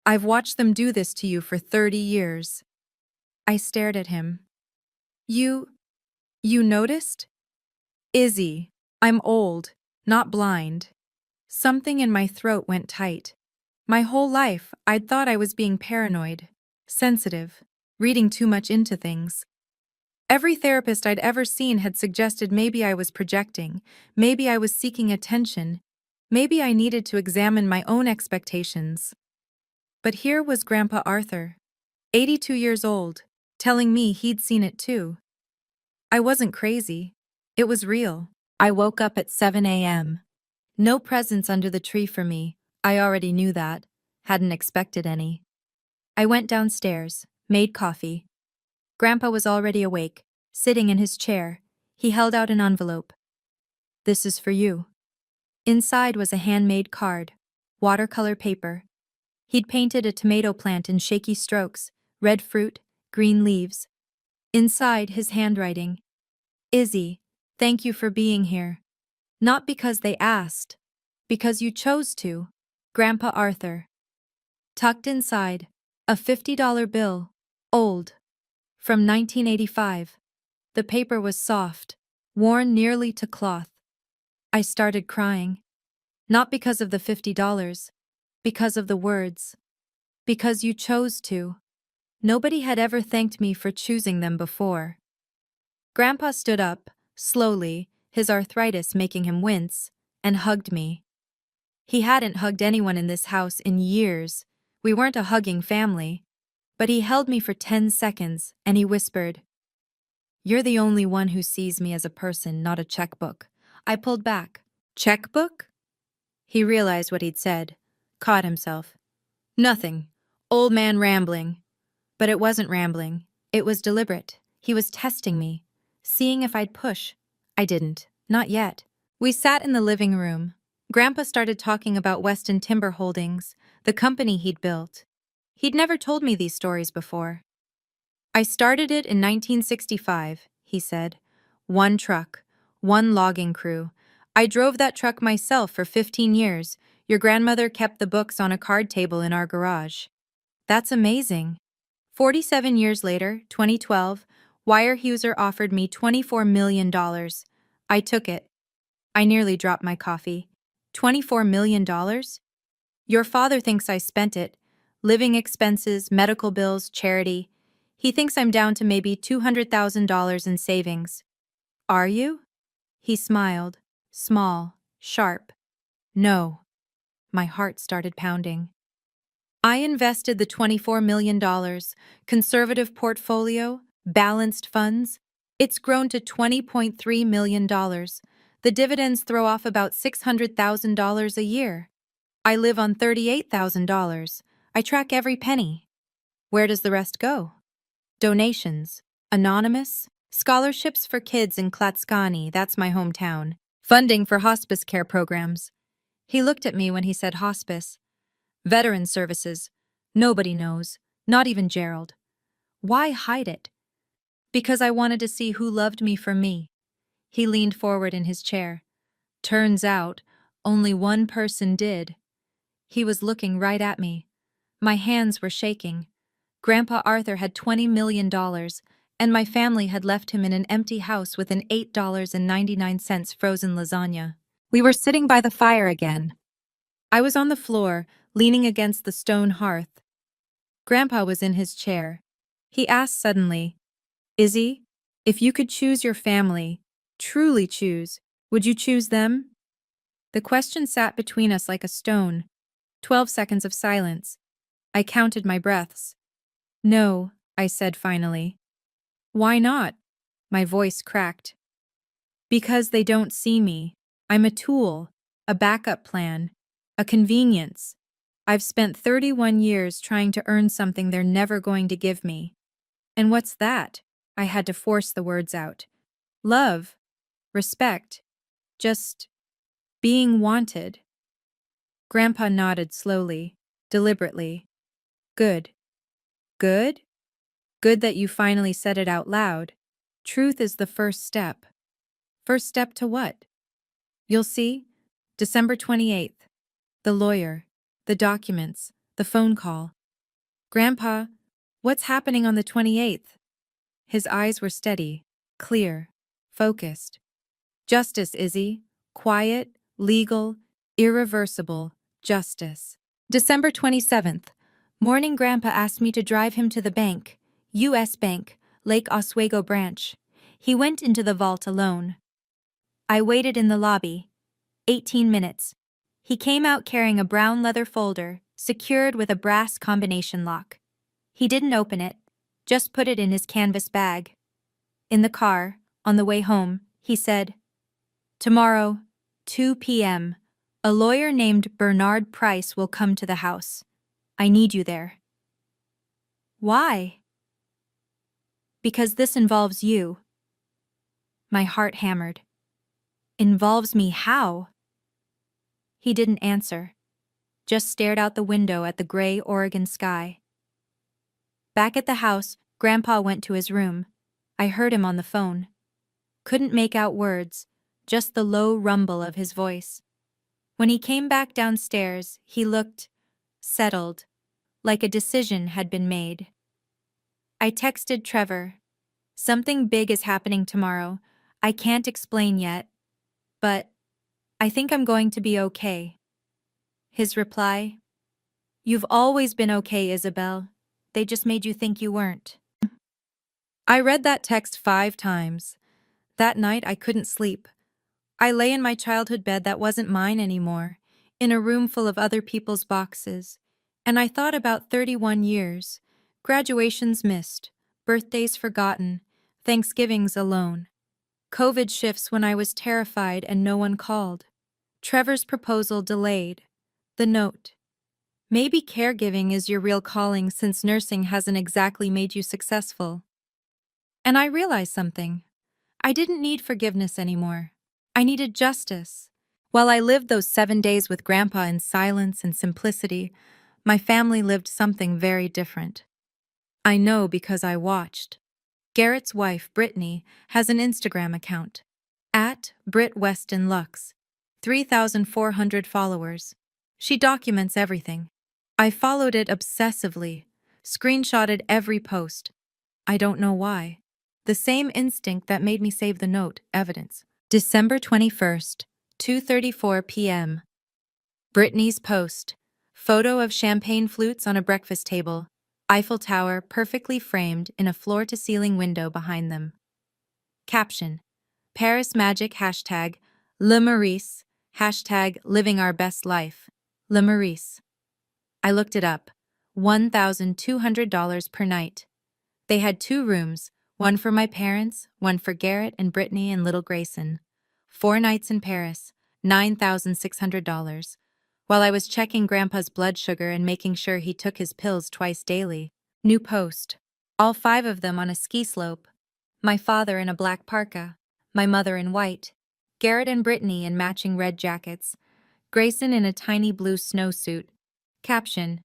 "I've watched them do this to you for 30 years. I stared at him. You noticed?" "Izzy, I'm old, not blind." Something in my throat went tight. My whole life, I'd thought I was being paranoid, sensitive, reading too much into things. Every therapist I'd ever seen had suggested maybe I was projecting, maybe I was seeking attention, maybe I needed to examine my own expectations. But here was Grandpa Arthur, 82 years old, telling me he'd seen it too. I wasn't crazy. It was real. I woke up at 7 a.m. No presents under the tree for me. I already knew that. Hadn't expected any. I went downstairs, made coffee. Grandpa was already awake, sitting in his chair. He held out an envelope. "This is for you." Inside was a handmade card, watercolor paper. He'd painted a tomato plant in shaky strokes, red fruit, green leaves. Inside, his handwriting. "Izzy, thank you for being here. Not because they asked, because you chose to. Grandpa Arthur." Tucked inside, a $50 bill, old, from 1985. The paper was soft, worn nearly to cloth. I started crying. Not because of the $50, because of the words. Because you chose to. Nobody had ever thanked me for choosing them before. Grandpa stood up, slowly, his arthritis making him wince, and hugged me. He hadn't hugged anyone in this house in years. We weren't a hugging family. But he held me for 10 seconds, and he whispered, "You're the only one who sees me as a person, not a checkbook." I pulled back. "Checkbook?" He realized what he'd said, caught himself. "Nothing. Old man rambling." But it wasn't rambling. It was deliberate. He was testing me, seeing if I'd push. I didn't. Not yet. We sat in the living room. Grandpa started talking about Weston Timber Holdings, the company he'd built. He'd never told me these stories before. "I started it in 1965, he said. One truck, one logging crew. I drove that truck myself for 15 years. Your grandmother kept the books on a card table in our garage." That's amazing. 47 years later, 2012, Weyerhaeuser offered me $24 million. I took it. I nearly dropped my coffee. $24 million? Your father thinks I spent it. Living expenses, medical bills, charity. He thinks I'm down to maybe $200,000 in savings. Are you? He smiled. Small, sharp. No. My heart started pounding. I invested the $24 million, conservative portfolio, balanced funds. It's grown to $20.3 million. The dividends throw off about $600,000 a year. I live on $38,000. I track every penny. Where does the rest go? Donations. Anonymous. Scholarships for kids in Klatskani, that's my hometown. Funding for hospice care programs. He looked at me when he said hospice. Veteran services. Nobody knows. Not even Gerald. Why hide it? Because I wanted to see who loved me for me. He leaned forward in his chair. Turns out, only one person did. He was looking right at me. My hands were shaking. Grandpa Arthur had $20 million, and my family had left him in an empty house with an $8.99 frozen lasagna. We were sitting by the fire again. I was on the floor, leaning against the stone hearth. Grandpa was in his chair. He asked suddenly, "Izzy, if you could choose your family, truly choose, would you choose them?" The question sat between us like a stone. 12 seconds of silence. I counted my breaths. "No," I said finally. "Why not?" My voice cracked. "Because they don't see me. I'm a tool, a backup plan, a convenience. I've spent 31 years trying to earn something they're never going to give me." "And what's that?" I had to force the words out. "Love. Respect. Just being wanted." Grandpa nodded slowly, deliberately. "Good. Good? Good that you finally said it out loud. Truth is the first step." "First step to what?" "You'll see. December 28th. The lawyer. The documents. The phone call." "Grandpa, what's happening on the 28th?" His eyes were steady, clear, focused. "Justice, Izzy. Quiet, legal, irreversible justice." December 27th. Morning. Grandpa asked me to drive him to the bank, U.S. Bank, Lake Oswego branch. He went into the vault alone. I waited in the lobby. 18 minutes. He came out carrying a brown leather folder, secured with a brass combination lock. He didn't open it, just put it in his canvas bag. In the car, on the way home, he said, "Tomorrow, 2 p.m., a lawyer named Bernard Price will come to the house. I need you there." "Why?" "Because this involves you." My heart hammered. "Involves me how?" He didn't answer, just stared out the window at the gray Oregon sky. Back at the house, Grandpa went to his room. I heard him on the phone. Couldn't make out words, just the low rumble of his voice. When he came back downstairs, he looked settled, like a decision had been made. I texted Trevor, "Something big is happening tomorrow. I can't explain yet, but I think I'm going to be okay." His reply, "You've always been okay, Isabel. They just made you think you weren't." I read that text 5 times. That night I couldn't sleep. I lay in my childhood bed that wasn't mine anymore, in a room full of other people's boxes, and I thought about 31 years, graduations missed, birthdays forgotten, Thanksgivings alone. COVID shifts when I was terrified and no one called. Trevor's proposal delayed. The note. Maybe caregiving is your real calling since nursing hasn't exactly made you successful. And I realized something. I didn't need forgiveness anymore. I needed justice. While I lived those 7 days with Grandpa in silence and simplicity, my family lived something very different. I know because I watched. Garrett's wife, Brittany, has an Instagram account, @BritWestonLux, 3,400 followers. She documents everything. I followed it obsessively, screenshotted every post. I don't know why. The same instinct that made me save the note, evidence. December 21st, 2:34 p.m. Brittany's post. Photo of champagne flutes on a breakfast table. Eiffel Tower perfectly framed in a floor-to-ceiling window behind them. Caption. Paris Magic #, Le Maurice, #living our best life. Le Maurice. I looked it up. $1,200 per night. They had 2 rooms, one for my parents, one for Garrett and Brittany and little Grayson. 4 nights in Paris, $9,600. While I was checking Grandpa's blood sugar and making sure he took his pills twice daily. New post. All 5 of them on a ski slope. My father in a black parka, my mother in white, Garrett and Brittany in matching red jackets, Grayson in a tiny blue snowsuit. Caption.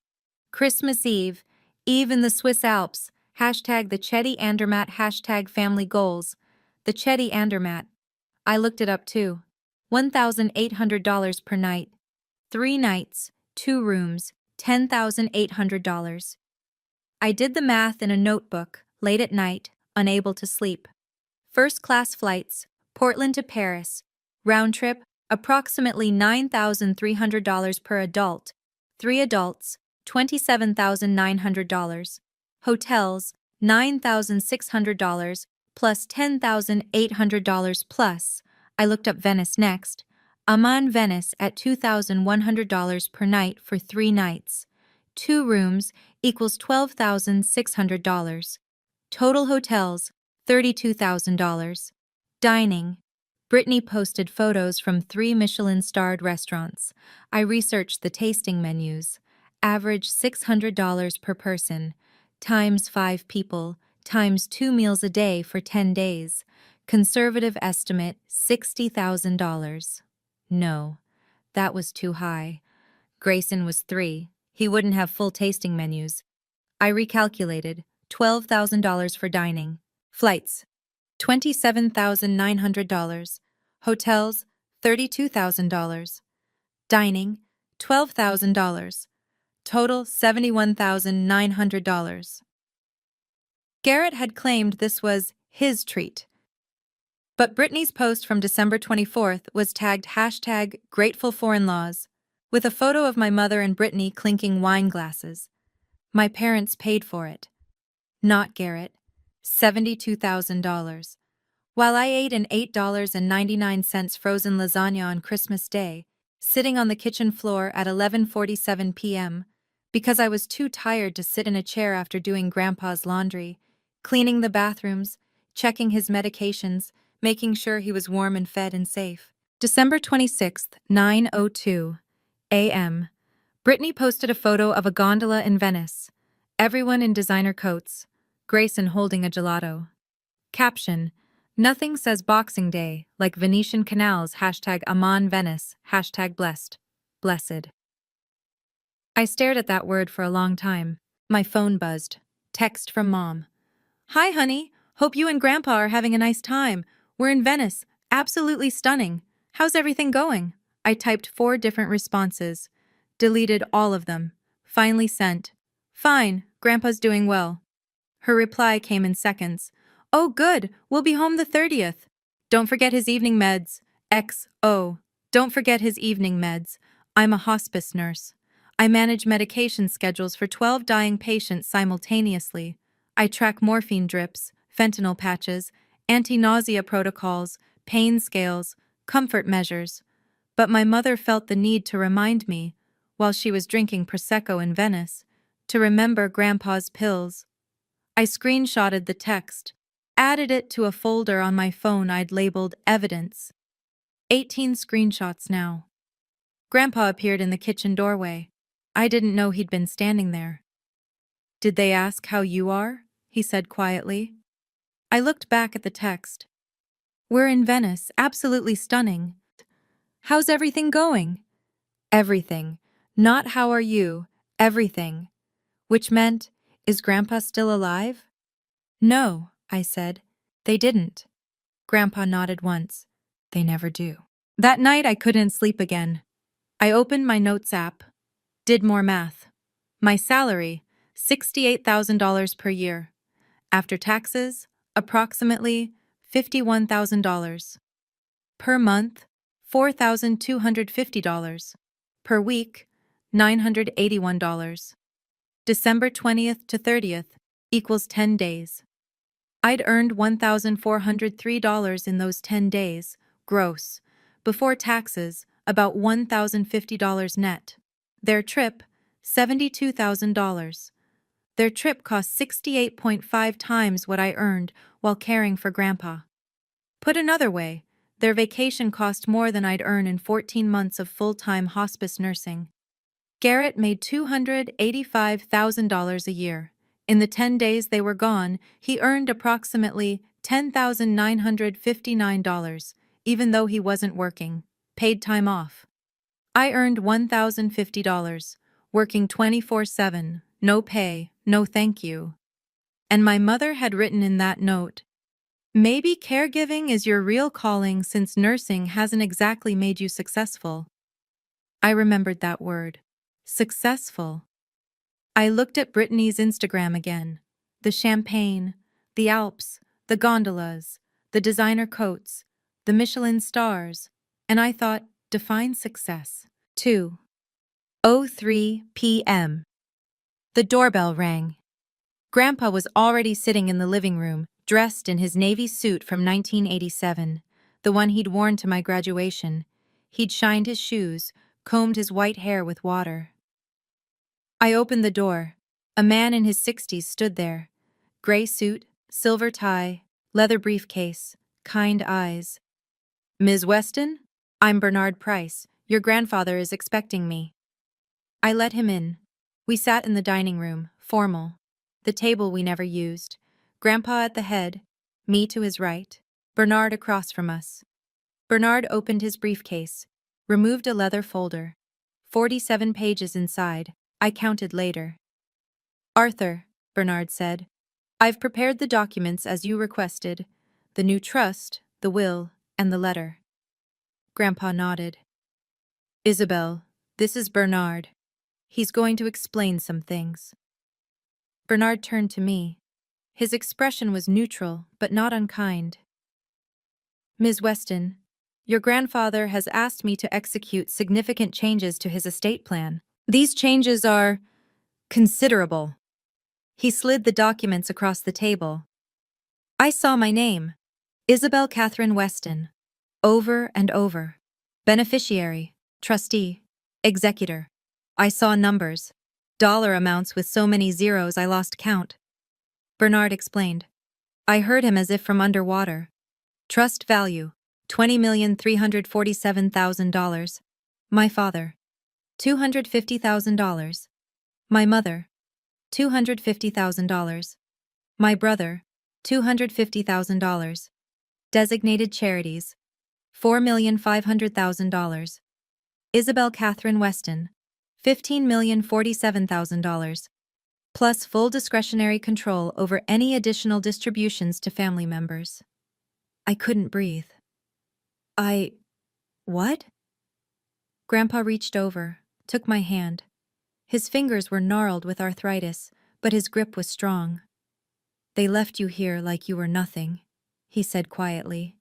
Christmas Eve, Eve in the Swiss Alps, #the Chetty Andermatt, #family goals. The Chetty Andermatt. I looked it up too. $1,800 per night. 3 nights, 2 rooms, $10,800. I did the math in a notebook, late at night, unable to sleep. First-class flights, Portland to Paris. Round trip, approximately $9,300 per adult. 3 adults, $27,900. Hotels, $9,600 plus $10,800 plus. I looked up Venice next. Amman, Venice at $2,100 per night for 3 nights. 2 rooms equals $12,600. Total hotels, $32,000. Dining. Brittany posted photos from 3 Michelin-starred restaurants. I researched the tasting menus. Average $600 per person, times 5 people, times 2 meals a day for 10 days. Conservative estimate, $60,000. No, that was too high. Grayson was 3. He wouldn't have full tasting menus. I recalculated, $12,000 for dining. Flights, $27,900. Hotels, $32,000. Dining, $12,000. Total $71,900. Garrett had claimed this was his treat. But Brittany's post from December 24th was tagged #GratefulForInLaws, with a photo of my mother and Brittany clinking wine glasses. My parents paid for it. Not Garrett. $72,000. While I ate an $8.99 frozen lasagna on Christmas Day, sitting on the kitchen floor at 11:47 p.m., because I was too tired to sit in a chair after doing Grandpa's laundry, cleaning the bathrooms, checking his medications, making sure he was warm and fed and safe. December 26th, 9:02 a.m. Brittany posted a photo of a gondola in Venice. Everyone in designer coats. Grayson holding a gelato. Caption: Nothing says Boxing Day like Venetian canals #Aman Venice #blessed. Blessed. I stared at that word for a long time. My phone buzzed. Text from Mom. Hi, honey. Hope you and Grandpa are having a nice time. We're in Venice. Absolutely stunning. How's everything going? I typed 4 different responses. Deleted all of them. Finally sent. Fine. Grandpa's doing well. Her reply came in seconds. Oh, good. We'll be home the 30th. Don't forget his evening meds. XO. Don't forget his evening meds. I'm a hospice nurse. I manage medication schedules for 12 dying patients simultaneously. I track morphine drips, fentanyl patches, anti-nausea protocols, pain scales, comfort measures. But my mother felt the need to remind me, while she was drinking Prosecco in Venice, to remember Grandpa's pills. I screenshotted the text, added it to a folder on my phone I'd labeled Evidence. 18 screenshots now. Grandpa appeared in the kitchen doorway. I didn't know he'd been standing there. Did they ask how you are? He said quietly. I looked back at the text. We're in Venice, absolutely stunning. How's everything going? Everything. Not how are you, everything. Which meant, is Grandpa still alive? No, I said. They didn't. Grandpa nodded once. They never do. That night I couldn't sleep again. I opened my notes app. Did more math. My salary, $68,000 per year. After taxes, approximately $51,000. Per month, $4,250. Per week, $981. December 20th to 30th equals 10 days. I'd earned $1,403 in those 10 days, gross. Before taxes, about $1,050 net. Their trip, $72,000. Their trip cost 68.5 times what I earned while caring for Grandpa. Put another way, their vacation cost more than I'd earn in 14 months of full-time hospice nursing. Garrett made $285,000 a year. In the 10 days they were gone, he earned approximately $10,959, even though he wasn't working. Paid time off. I earned $1,050, working 24/7, no pay, no thank you. And my mother had written in that note, maybe caregiving is your real calling since nursing hasn't exactly made you successful. I remembered that word. Successful. I looked at Brittany's Instagram again. The champagne, the Alps, the gondolas, the designer coats, the Michelin stars, and I thought, define success. 2:03 p.m. The doorbell rang. Grandpa was already sitting in the living room, dressed in his navy suit from 1987, the one he'd worn to my graduation. He'd shined his shoes, combed his white hair with water. I opened the door. A man in his 60s stood there. Gray suit, silver tie, leather briefcase, kind eyes. Ms. Weston? I'm Bernard Price. Your grandfather is expecting me. I let him in. We sat in the dining room, formal. The table we never used. Grandpa at the head, me to his right, Bernard across from us. Bernard opened his briefcase, removed a leather folder. 47 pages inside. I counted later. Arthur, Bernard said, I've prepared the documents as you requested. The new trust, the will, and the letter. Grandpa nodded. Isabel, this is Bernard. He's going to explain some things. Bernard turned to me. His expression was neutral, but not unkind. Ms. Weston, your grandfather has asked me to execute significant changes to his estate plan. These changes are considerable. He slid the documents across the table. I saw my name, Isabel Catherine Weston, over and over. Beneficiary, trustee, executor. I saw numbers. Dollar amounts with so many zeros I lost count. Bernard explained. I heard him as if from underwater. Trust value, $20,347,000. My father, $250,000. My mother, $250,000. My brother, $250,000. Designated charities, $4,500,000. Isabel Catherine Weston, $15,047,000. Plus full discretionary control over any additional distributions to family members. I couldn't breathe. What? Grandpa reached over, took my hand. His fingers were gnarled with arthritis, but his grip was strong. They left you here like you were nothing, he said quietly.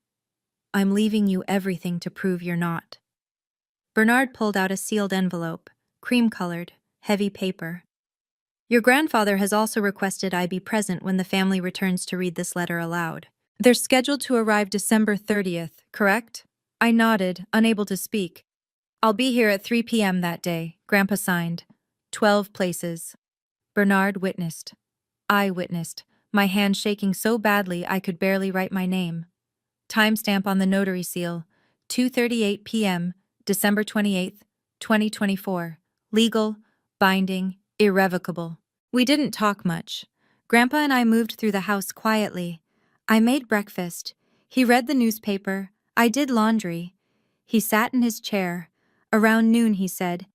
I'm leaving you everything to prove you're not. Bernard pulled out a sealed envelope, cream-colored, heavy paper. Your grandfather has also requested I be present when the family returns to read this letter aloud. They're scheduled to arrive December 30th, correct? I nodded, unable to speak. I'll be here at 3 p.m. that day, Grandpa signed. 12 places. Bernard witnessed. I witnessed, my hand shaking so badly I could barely write my name. Timestamp on the notary seal, 2:38 p.m., December 28th, 2024. Legal, binding, irrevocable. We didn't talk much. Grandpa and I moved through the house quietly. I made breakfast. He read the newspaper. I did laundry. He sat in his chair. Around noon, he said,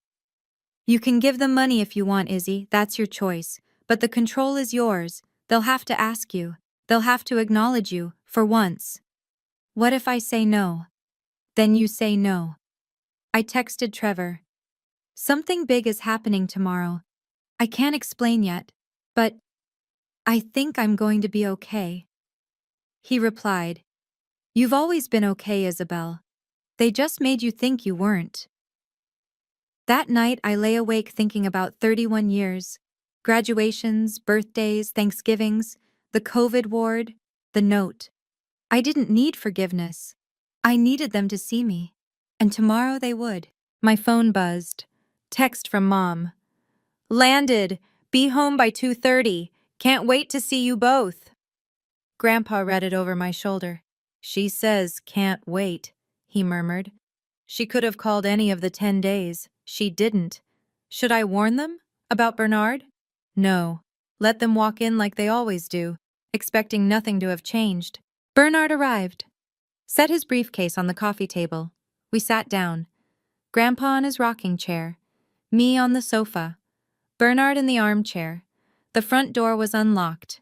You can give them money if you want, Izzy. That's your choice. But the control is yours. They'll have to ask you. They'll have to acknowledge you, for once. What if I say no? Then you say no. I texted Trevor. Something big is happening tomorrow. I can't explain yet, but I think I'm going to be okay. He replied, You've always been okay, Isabel. They just made you think you weren't. That night I lay awake thinking about 31 years. Graduations, birthdays, Thanksgivings, the COVID ward, the note. I didn't need forgiveness. I needed them to see me. And tomorrow they would. My phone buzzed. Text from Mom. Landed. Be home by 2:30. Can't wait to see you both. Grandpa read it over my shoulder. She says can't wait, he murmured. She could have called any of the 10 days. She didn't. Should I warn them? About Bernard? No. Let them walk in like they always do, expecting nothing to have changed. Bernard arrived. Set his briefcase on the coffee table. We sat down. Grandpa on his rocking chair. Me on the sofa. Bernard in the armchair. The front door was unlocked.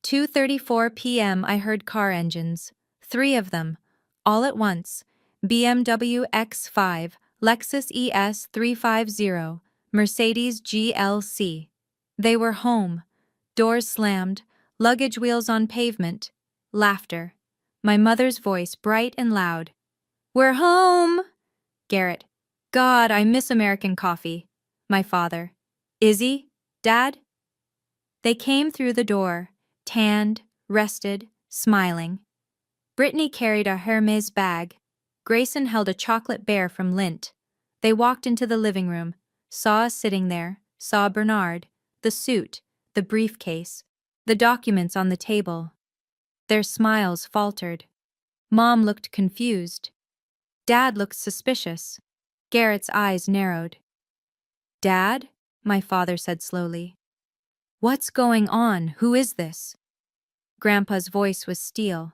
2:34 p.m. I heard car engines. 3 of them. All at once. BMW X5, Lexus ES 350, Mercedes GLC. They were home. Doors slammed, luggage wheels on pavement. Laughter. My mother's voice bright and loud. We're home! Garrett. God, I miss American coffee. My father. Izzy? Dad? They came through the door, tanned, rested, smiling. Brittany carried a Hermes bag. Grayson held a chocolate bear from Lindt. They walked into the living room, saw us sitting there, saw Bernard, the suit, the briefcase, the documents on the table. Their smiles faltered. Mom looked confused. Dad looked suspicious. Garrett's eyes narrowed. Dad? My father said slowly. What's going on? Who is this? Grandpa's voice was steel.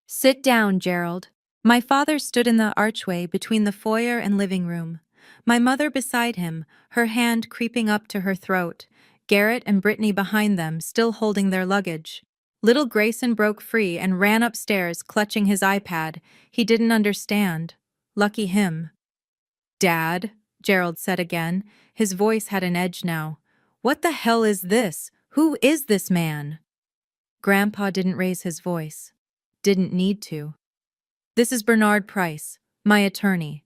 Sit down, Gerald. My father stood in the archway between the foyer and living room. My mother beside him, her hand creeping up to her throat. Garrett and Brittany behind them, still holding their luggage. Little Grayson broke free and ran upstairs, clutching his iPad. He didn't understand. Lucky him. Dad, Gerald said again. His voice had an edge now. What the hell is this? Who is this man? Grandpa didn't raise his voice. Didn't need to. This is Bernard Price, my attorney.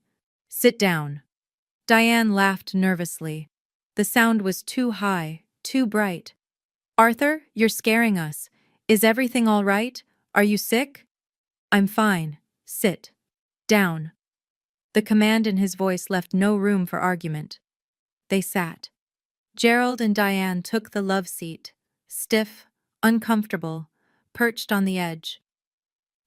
Sit down. Diane laughed nervously. The sound was too high, too bright. Arthur, you're scaring us. Is everything all right? Are you sick? I'm fine. Sit. Down. The command in his voice left no room for argument. They sat. Gerald and Diane took the love seat, stiff, uncomfortable, perched on the edge.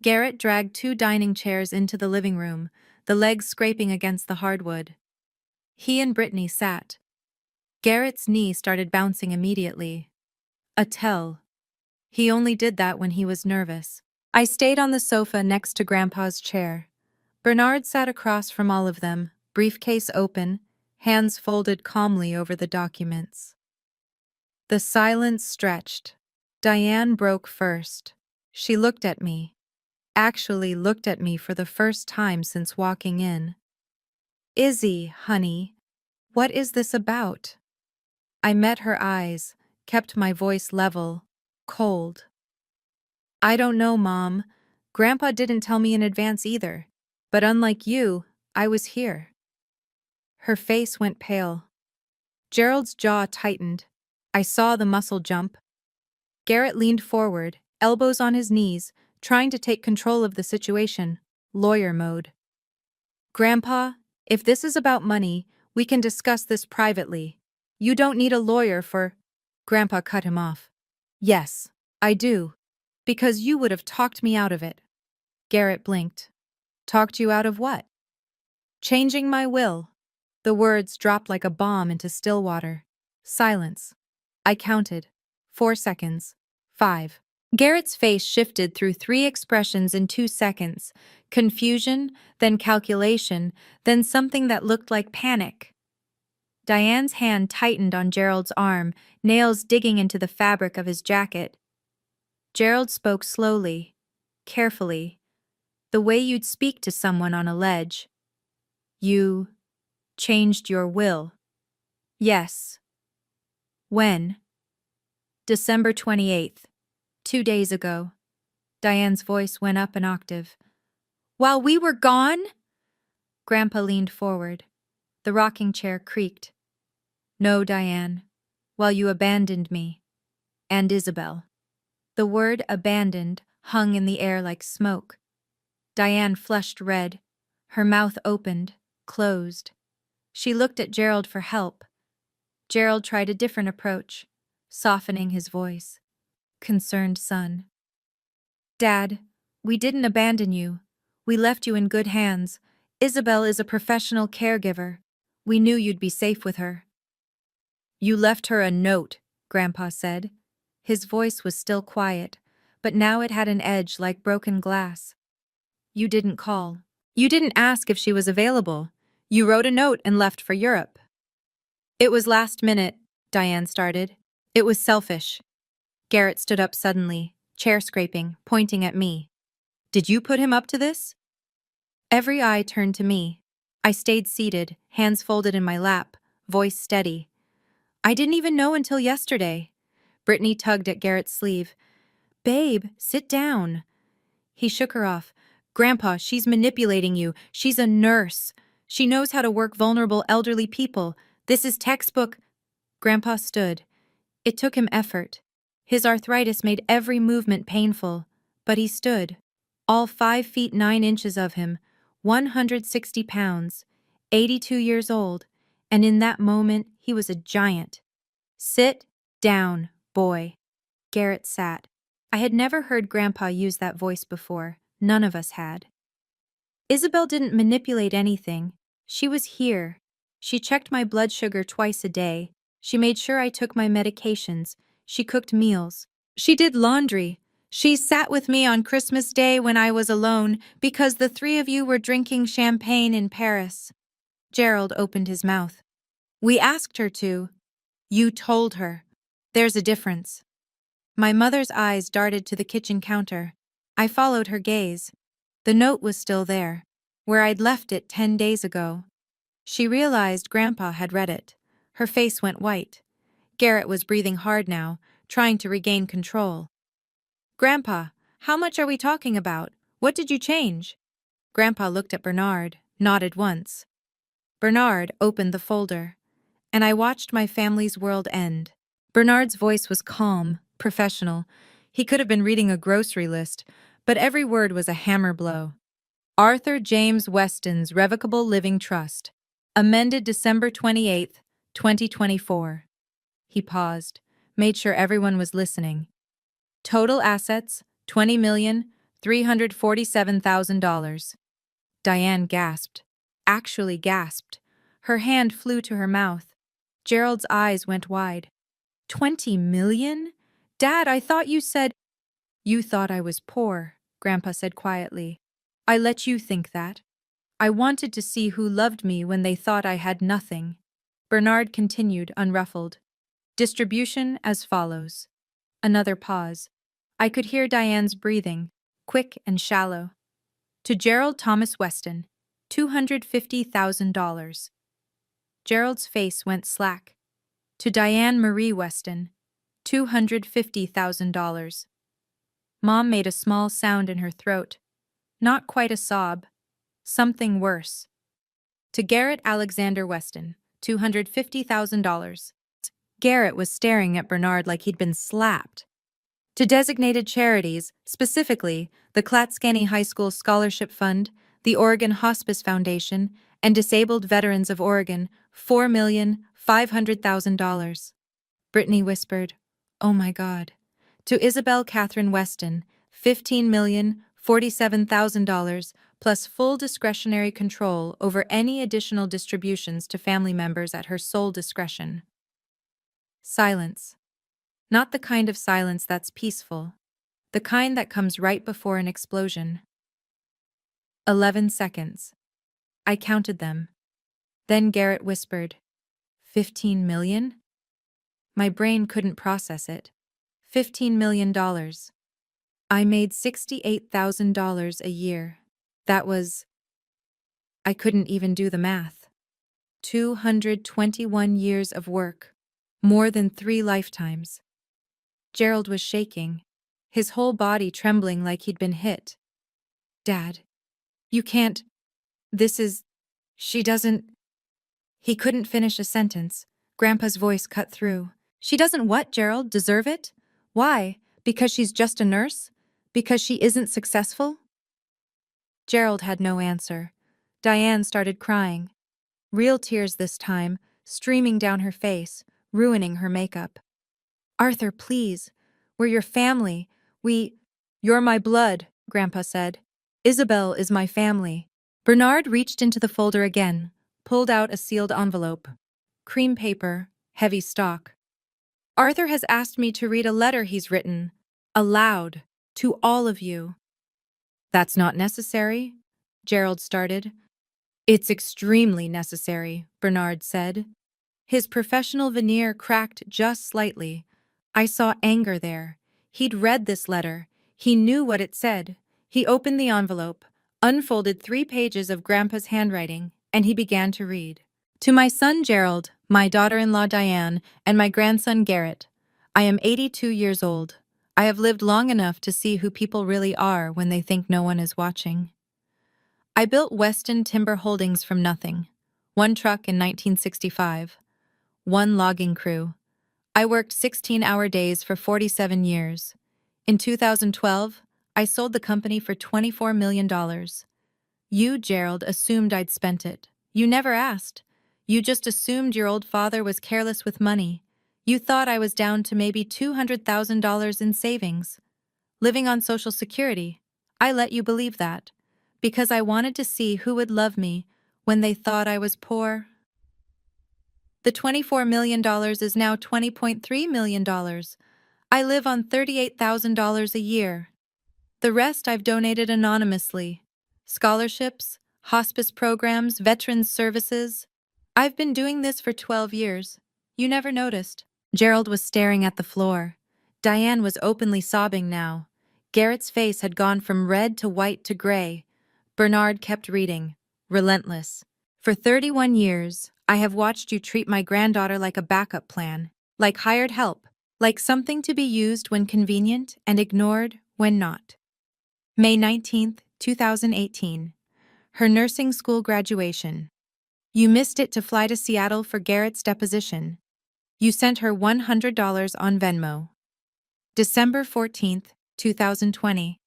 Garrett dragged 2 dining chairs into the living room, the legs scraping against the hardwood. He and Brittany sat. Garrett's knee started bouncing immediately. A tell. He only did that when he was nervous. I stayed on the sofa next to Grandpa's chair. Bernard sat across from all of them, briefcase open, hands folded calmly over the documents. The silence stretched. Diane broke first. She looked at me. Actually looked at me for the first time since walking in. Izzy, honey, what is this about? I met her eyes, kept my voice level, cold. I don't know, Mom. Grandpa didn't tell me in advance either. But unlike you, I was here. Her face went pale. Gerald's jaw tightened. I saw the muscle jump. Garrett leaned forward, elbows on his knees, trying to take control of the situation, lawyer mode. Grandpa, if this is about money, we can discuss this privately. You don't need a lawyer for... Grandpa cut him off. Yes, I do. Because you would have talked me out of it. Garrett blinked. Talked you out of what? Changing my will. The words dropped like a bomb into still water. Silence. I counted. 4 seconds. 5. Garrett's face shifted through 3 expressions in 2 seconds. Confusion, then calculation, then something that looked like panic. Diane's hand tightened on Gerald's arm, nails digging into the fabric of his jacket. Gerald spoke slowly, carefully, the way you'd speak to someone on a ledge. You changed your will. Yes. When? December 28th, 2 days ago. Diane's voice went up an octave. While we were gone? Grandpa leaned forward. The rocking chair creaked. No, Diane. While you abandoned me. And Isabel. The word abandoned hung in the air like smoke. Diane flushed red. Her mouth opened, closed. She looked at Gerald for help. Gerald tried a different approach, softening his voice. Concerned son. Dad, we didn't abandon you. We left you in good hands. Isabel is a professional caregiver. We knew you'd be safe with her. You left her a note, Grandpa said. His voice was still quiet, but now it had an edge like broken glass. You didn't call. You didn't ask if she was available. You wrote a note and left for Europe. It was last minute, Diane started. It was selfish. Garrett stood up suddenly, chair scraping, pointing at me. Did you put him up to this? Every eye turned to me. I stayed seated, hands folded in my lap, voice steady. I didn't even know until yesterday. Brittany tugged at Garrett's sleeve. Babe, sit down. He shook her off. Grandpa, she's manipulating you. She's a nurse. She knows how to work vulnerable elderly people. This is textbook. Grandpa stood. It took him effort. His arthritis made every movement painful, but he stood. All 5 feet 9 inches of him, 160 pounds, 82 years old, and in that moment he was a giant. Sit down, boy. Garrett sat. I had never heard Grandpa use that voice before. None of us had. Isabel didn't manipulate anything. She was here. She checked my blood sugar twice a day. She made sure I took my medications. She cooked meals. She did laundry. She sat with me on Christmas Day when I was alone because the 3 of you were drinking champagne in Paris. Gerald opened his mouth. We asked her to. You told her. There's a difference. My mother's eyes darted to the kitchen counter. I followed her gaze. The note was still there, where I'd left it 10 days ago. She realized Grandpa had read it. Her face went white. Garrett was breathing hard now, trying to regain control. Grandpa, how much are we talking about? What did you change? Grandpa looked at Bernard, nodded once. Bernard opened the folder, and I watched my family's world end. Bernard's voice was calm, professional. He could have been reading a grocery list, but every word was a hammer blow. Arthur James Weston's Revocable Living Trust. Amended December 28, 2024. He paused, made sure everyone was listening. Total assets, $20,347,000. Diane gasped. Actually gasped. Her hand flew to her mouth. Gerald's eyes went wide. 20 million? Dad, I thought you said— You thought I was poor, Grandpa said quietly. I let you think that. I wanted to see who loved me when they thought I had nothing. Bernard continued, unruffled. Distribution as follows. Another pause. I could hear Diane's breathing, quick and shallow. To Gerald Thomas Weston, $250,000. Gerald's face went slack. To Diane Marie Weston, $250,000. Mom made a small sound in her throat. Not quite a sob. Something worse. To Garrett Alexander Weston, $250,000. Garrett was staring at Bernard like he'd been slapped. To designated charities, specifically the Clatskanie High School Scholarship Fund, the Oregon Hospice Foundation, and Disabled Veterans of Oregon, $4,500,000. Brittany whispered, "Oh my God." To Isabel Catherine Weston, $15,047,000 plus full discretionary control over any additional distributions to family members at her sole discretion. Silence. Not the kind of silence that's peaceful. The kind that comes right before an explosion. 11 seconds. I counted them. Then Garrett whispered, 15 million? My brain couldn't process it. $15 million. I made $68,000 a year. That was— I couldn't even do the math. 221 years of work. More than 3 lifetimes. Gerald was shaking, his whole body trembling like he'd been hit. Dad, you can't— she doesn't— He couldn't finish a sentence. Grandpa's voice cut through. She doesn't what, Gerald? Deserve it? Why? Because she's just a nurse? Because she isn't successful? Gerald had no answer. Diane started crying. Real tears this time, streaming down her face, ruining her makeup. Arthur, please. We're your family. You're my blood, Grandpa said. Isabel is my family. Bernard reached into the folder again, pulled out a sealed envelope. Cream paper, heavy stock. Arthur has asked me to read a letter he's written, aloud, to all of you. That's not necessary, Gerald started. It's extremely necessary, Bernard said. His professional veneer cracked just slightly. I saw anger there. He'd read this letter. He knew what it said. He opened the envelope, unfolded 3 pages of Grandpa's handwriting, and he began to read. To my son Gerald, my daughter-in-law Diane, and my grandson Garrett, I am 82 years old. I have lived long enough to see who people really are when they think no one is watching. I built Weston Timber Holdings from nothing. 1 truck in 1965. 1 logging crew. I worked 16-hour days for 47 years. In 2012, I sold the company for $24 million. You, Gerald, assumed I'd spent it. You never asked. You just assumed your old father was careless with money. You thought I was down to maybe $200,000 in savings. Living on Social Security. I let you believe that. Because I wanted to see who would love me when they thought I was poor. The $24 million is now $20.3 million. I live on $38,000 a year. The rest I've donated anonymously. Scholarships, hospice programs, veterans services. I've been doing this for 12 years. You never noticed. Gerald was staring at the floor. Diane was openly sobbing now. Garrett's face had gone from red to white to gray. Bernard kept reading, relentless. For 31 years, I have watched you treat my granddaughter like a backup plan, like hired help, like something to be used when convenient and ignored when not. May 19, 2018. Her nursing school graduation. You missed it to fly to Seattle for Garrett's deposition. You sent her $100 on Venmo. December 14, 2020.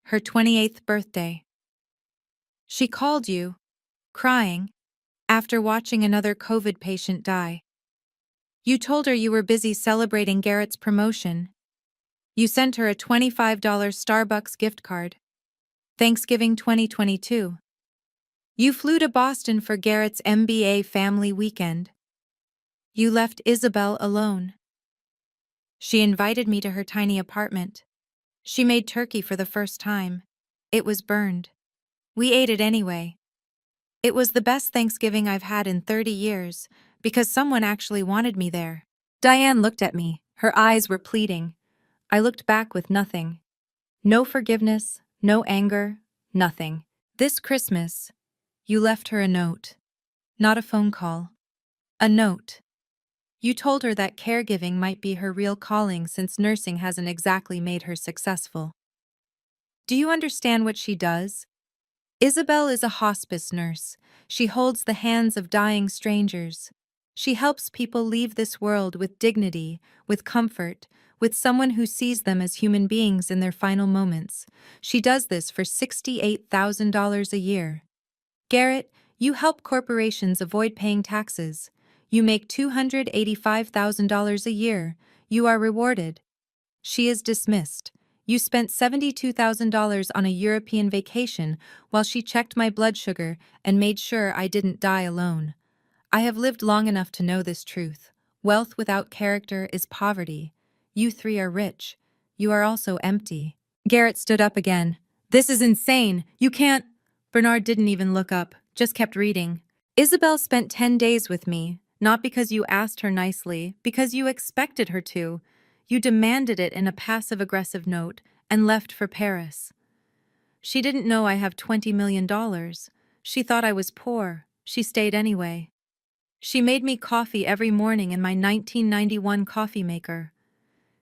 Her 28th birthday. She called you, crying, after watching another COVID patient die. You told her you were busy celebrating Garrett's promotion. You sent her a $25 Starbucks gift card. Thanksgiving 2022. You flew to Boston for Garrett's MBA family weekend. You left Isabel alone. She invited me to her tiny apartment. She made turkey for the first time. It was burned. We ate it anyway. It was the best Thanksgiving I've had in 30 years, because someone actually wanted me there. Diane looked at me. Her eyes were pleading. I looked back with nothing. No forgiveness, no anger, nothing. This Christmas, you left her a note. Not a phone call. A note. You told her that caregiving might be her real calling since nursing hasn't exactly made her successful. Do you understand what she does? Isabel is a hospice nurse. She holds the hands of dying strangers. She helps people leave this world with dignity, with comfort, with someone who sees them as human beings in their final moments. She does this for $68,000 a year. Garrett, you help corporations avoid paying taxes. You make $285,000 a year. You are rewarded. She is dismissed. You spent $72,000 on a European vacation while she checked my blood sugar and made sure I didn't die alone. I have lived long enough to know this truth. Wealth without character is poverty. You three are rich. You are also empty. Garrett stood up again. This is insane. You can't. Bernard didn't even look up, just kept reading. Isabel spent 10 days with me, not because you asked her nicely, because you expected her to. You demanded it in a passive-aggressive note and left for Paris. She didn't know I have $20 million. She thought I was poor. She stayed anyway. She made me coffee every morning in my 1991 coffee maker.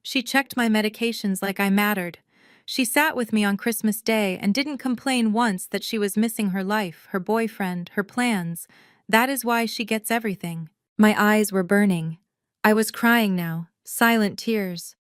She checked my medications like I mattered. She sat with me on Christmas Day and didn't complain once that she was missing her life, her boyfriend, her plans. That is why she gets everything. My eyes were burning. I was crying now, silent tears.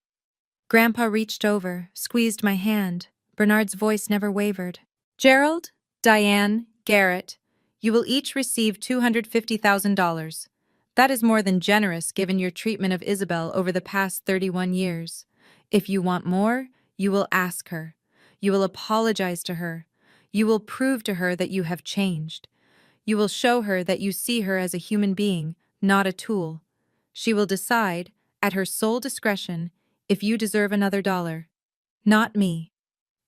Grandpa reached over, squeezed my hand. Bernard's voice never wavered. Gerald, Diane, Garrett, you will each receive $250,000. That is more than generous given your treatment of Isabel over the past 31 years. If you want more, you will ask her. You will apologize to her. You will prove to her that you have changed. You will show her that you see her as a human being, not a tool. She will decide, at her sole discretion, if you deserve another dollar. Not me.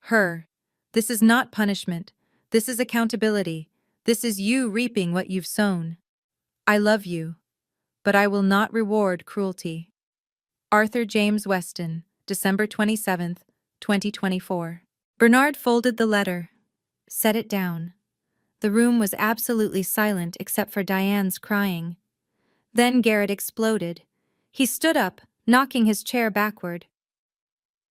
Her. This is not punishment. This is accountability. This is you reaping what you've sown. I love you, but I will not reward cruelty. Arthur James Weston, December 27th, 2024. Bernard folded the letter, set it down. The room was absolutely silent except for Diane's crying. Then Garrett exploded. He stood up, knocking his chair backward.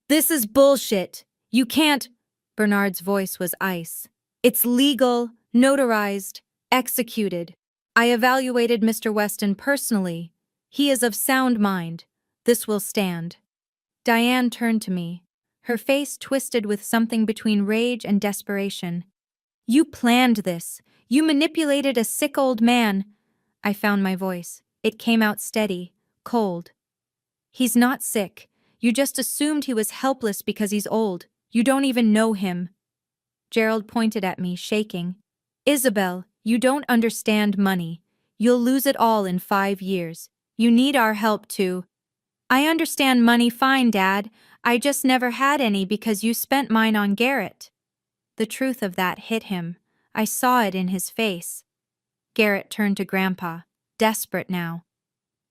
This is bullshit. You can't. Bernard's voice was ice. It's legal, notarized, executed. I evaluated Mr. Weston personally. He is of sound mind. This will stand. Diane turned to me, her face twisted with something between rage and desperation. You planned this. You manipulated a sick old man. I found my voice. It came out steady, cold. He's not sick. You just assumed he was helpless because he's old. You don't even know him. Gerald pointed at me, shaking. Isabel, you don't understand money. You'll lose it all in 5 years. You need our help too. I understand money fine, Dad. I just never had any because you spent mine on Garrett. The truth of that hit him. I saw it in his face. Garrett turned to Grandpa, desperate now.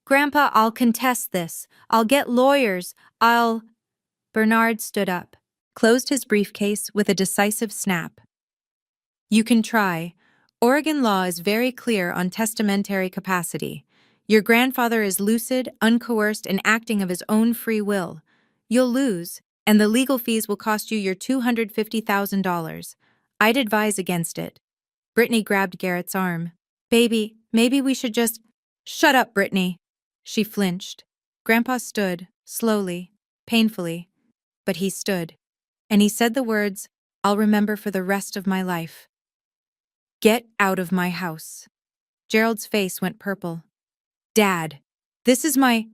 Grandpa, I'll contest this. I'll get lawyers. Bernard stood up, closed his briefcase with a decisive snap. You can try. Oregon law is very clear on testamentary capacity. Your grandfather is lucid, uncoerced, and acting of his own free will. You'll lose, and the legal fees will cost you your $250,000. I'd advise against it. Brittany grabbed Garrett's arm. Baby, maybe we should just— Shut up, Brittany. She flinched. Grandpa stood, slowly, painfully. But he stood. And he said the words I'll remember for the rest of my life. Get out of my house. Gerald's face went purple. Dad, this is my—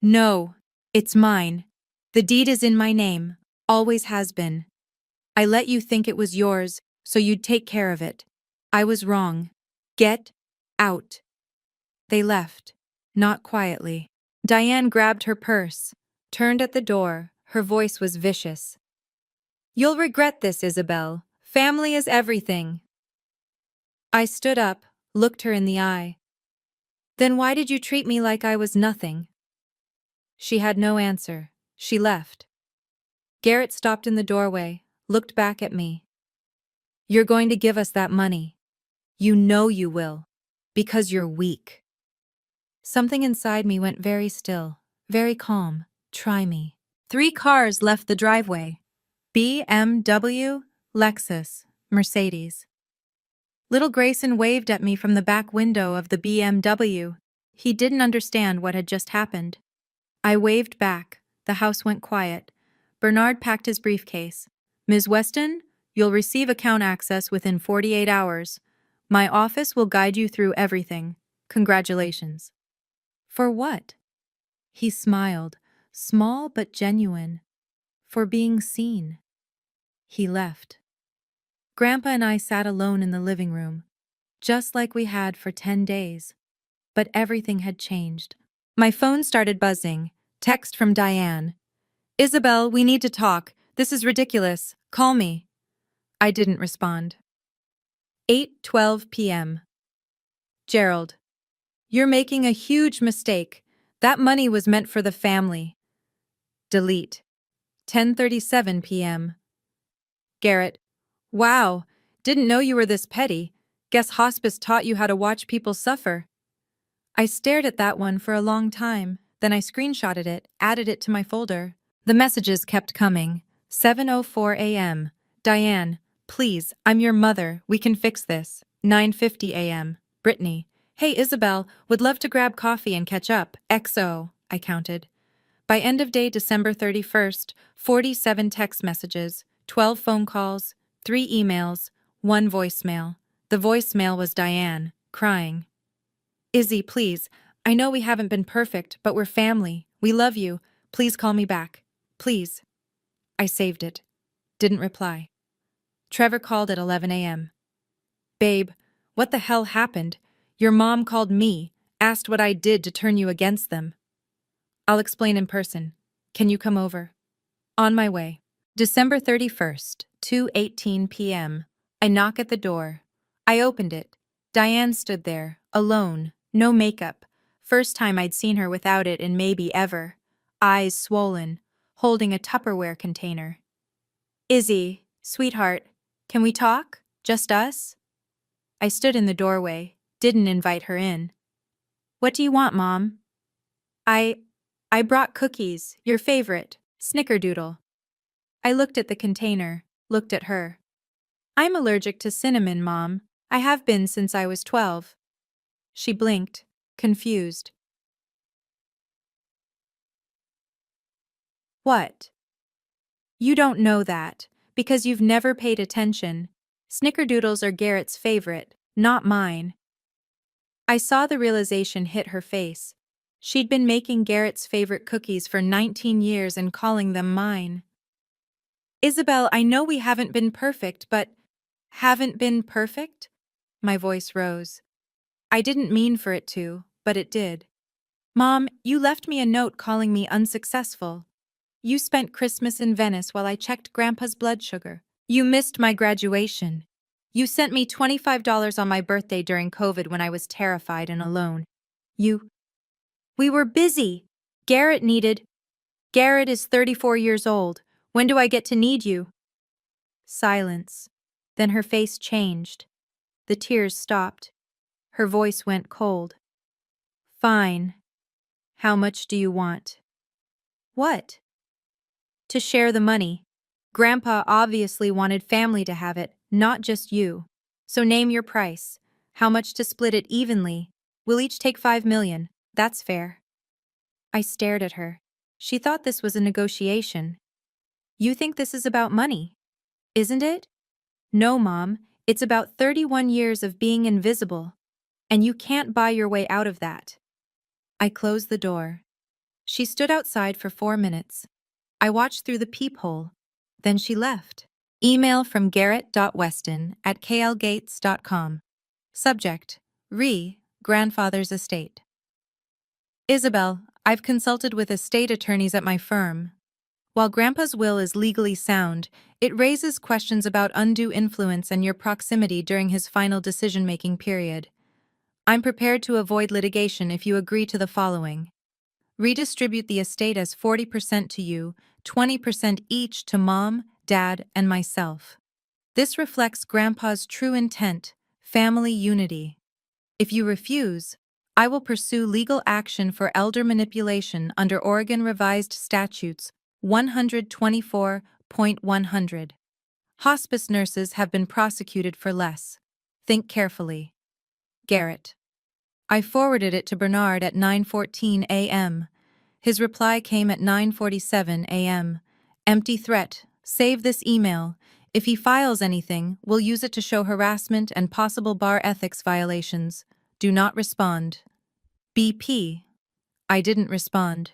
No, it's mine. The deed is in my name, always has been. I let you think it was yours, so you'd take care of it. I was wrong. Get out. They left, not quietly. Diane grabbed her purse, turned at the door. Her voice was vicious. You'll regret this, Isabel. Family is everything. I stood up, looked her in the eye. Then why did you treat me like I was nothing? She had no answer. She left. Garrett stopped in the doorway, looked back at me. You're going to give us that money. You know you will. Because you're weak. Something inside me went very still, very calm. Try me. 3 cars left the driveway. BMW, Lexus, Mercedes. Little Grayson waved at me from the back window of the BMW. He didn't understand what had just happened. I waved back. The house went quiet. Bernard packed his briefcase. Ms. Weston, you'll receive account access within 48 hours. My office will guide you through everything. Congratulations. For what? He smiled, small but genuine. For being seen. He left. Grandpa and I sat alone in the living room, just like we had for 10 days. But everything had changed. My phone started buzzing. Text from Diane. Isabel, we need to talk. This is ridiculous. Call me. I didn't respond. 8:12 p.m. Gerald. You're making a huge mistake. That money was meant for the family. Delete. 10:37 p.m. Garrett. Wow, didn't know you were this petty. Guess hospice taught you how to watch people suffer. I stared at that one for a long time, then I screenshotted it, added it to my folder. The messages kept coming. 7:04 a.m. Diane, please, I'm your mother, we can fix this. 9:50 a.m. Brittany. Hey Isabel, would love to grab coffee and catch up. XO, I counted. By end of day December 31st, 47 text messages, 12 phone calls, 3 emails, 1 voicemail. The voicemail was Diane, crying. Izzy, please, I know we haven't been perfect, but we're family. We love you. Please call me back. Please. I saved it. Didn't reply. Trevor called at 11 a.m. Babe, what the hell happened? Your mom called me, asked what I did to turn you against them. I'll explain in person. Can you come over? On my way. December 31st, 2:18 p.m. I knock at the door. I opened it. Diane stood there, alone, no makeup. First time I'd seen her without it in maybe ever. Eyes swollen, holding a Tupperware container. Izzy, sweetheart, can we talk? Just us? I stood in the doorway, didn't invite her in. What do you want, Mom? I brought cookies, your favorite, Snickerdoodle. I looked at the container, looked at her. I'm allergic to cinnamon, Mom. I have been since I was 12. She blinked, confused. What? You don't know that, because you've never paid attention. Snickerdoodles are Garrett's favorite, not mine. I saw the realization hit her face. She'd been making Garrett's favorite cookies for 19 years and calling them mine. Isabel, I know we haven't been perfect, but… Haven't been perfect? My voice rose. I didn't mean for it to, but it did. Mom, you left me a note calling me unsuccessful. You spent Christmas in Venice while I checked Grandpa's blood sugar. You missed my graduation. You sent me $25 on my birthday during COVID when I was terrified and alone. We were busy. Garrett is 34 years old. When do I get to need you? Silence. Then her face changed. The tears stopped. Her voice went cold. Fine. How much do you want? What? To share the money. Grandpa obviously wanted family to have it, not just you. So name your price. How much to split it evenly? We'll each take $5 million. That's fair. I stared at her. She thought this was a negotiation. You think this is about money? Isn't it? No, Mom. It's about 31 years of being invisible. And you can't buy your way out of that. I closed the door. She stood outside for 4 minutes. I watched through the peephole. Then she left. Email from garrett.weston@klgates.com. Subject: Grandfather's estate. Isabel, I've consulted with estate attorneys at my firm. While Grandpa's will is legally sound, it raises questions about undue influence and your proximity during his final decision-making period. I'm prepared to avoid litigation if you agree to the following. Redistribute the estate as 40% to you, 20% each to Mom, Dad, and myself. This reflects Grandpa's true intent, family unity. If you refuse, I will pursue legal action for elder manipulation under Oregon Revised Statutes 124.100. Hospice nurses have been prosecuted for less. Think carefully. Garrett. I forwarded it to Bernard at 9:14 a.m. His reply came at 9:47 a.m. Empty threat. Save this email. If he files anything, we'll use it to show harassment and possible bar ethics violations. Do not respond. BP. I didn't respond.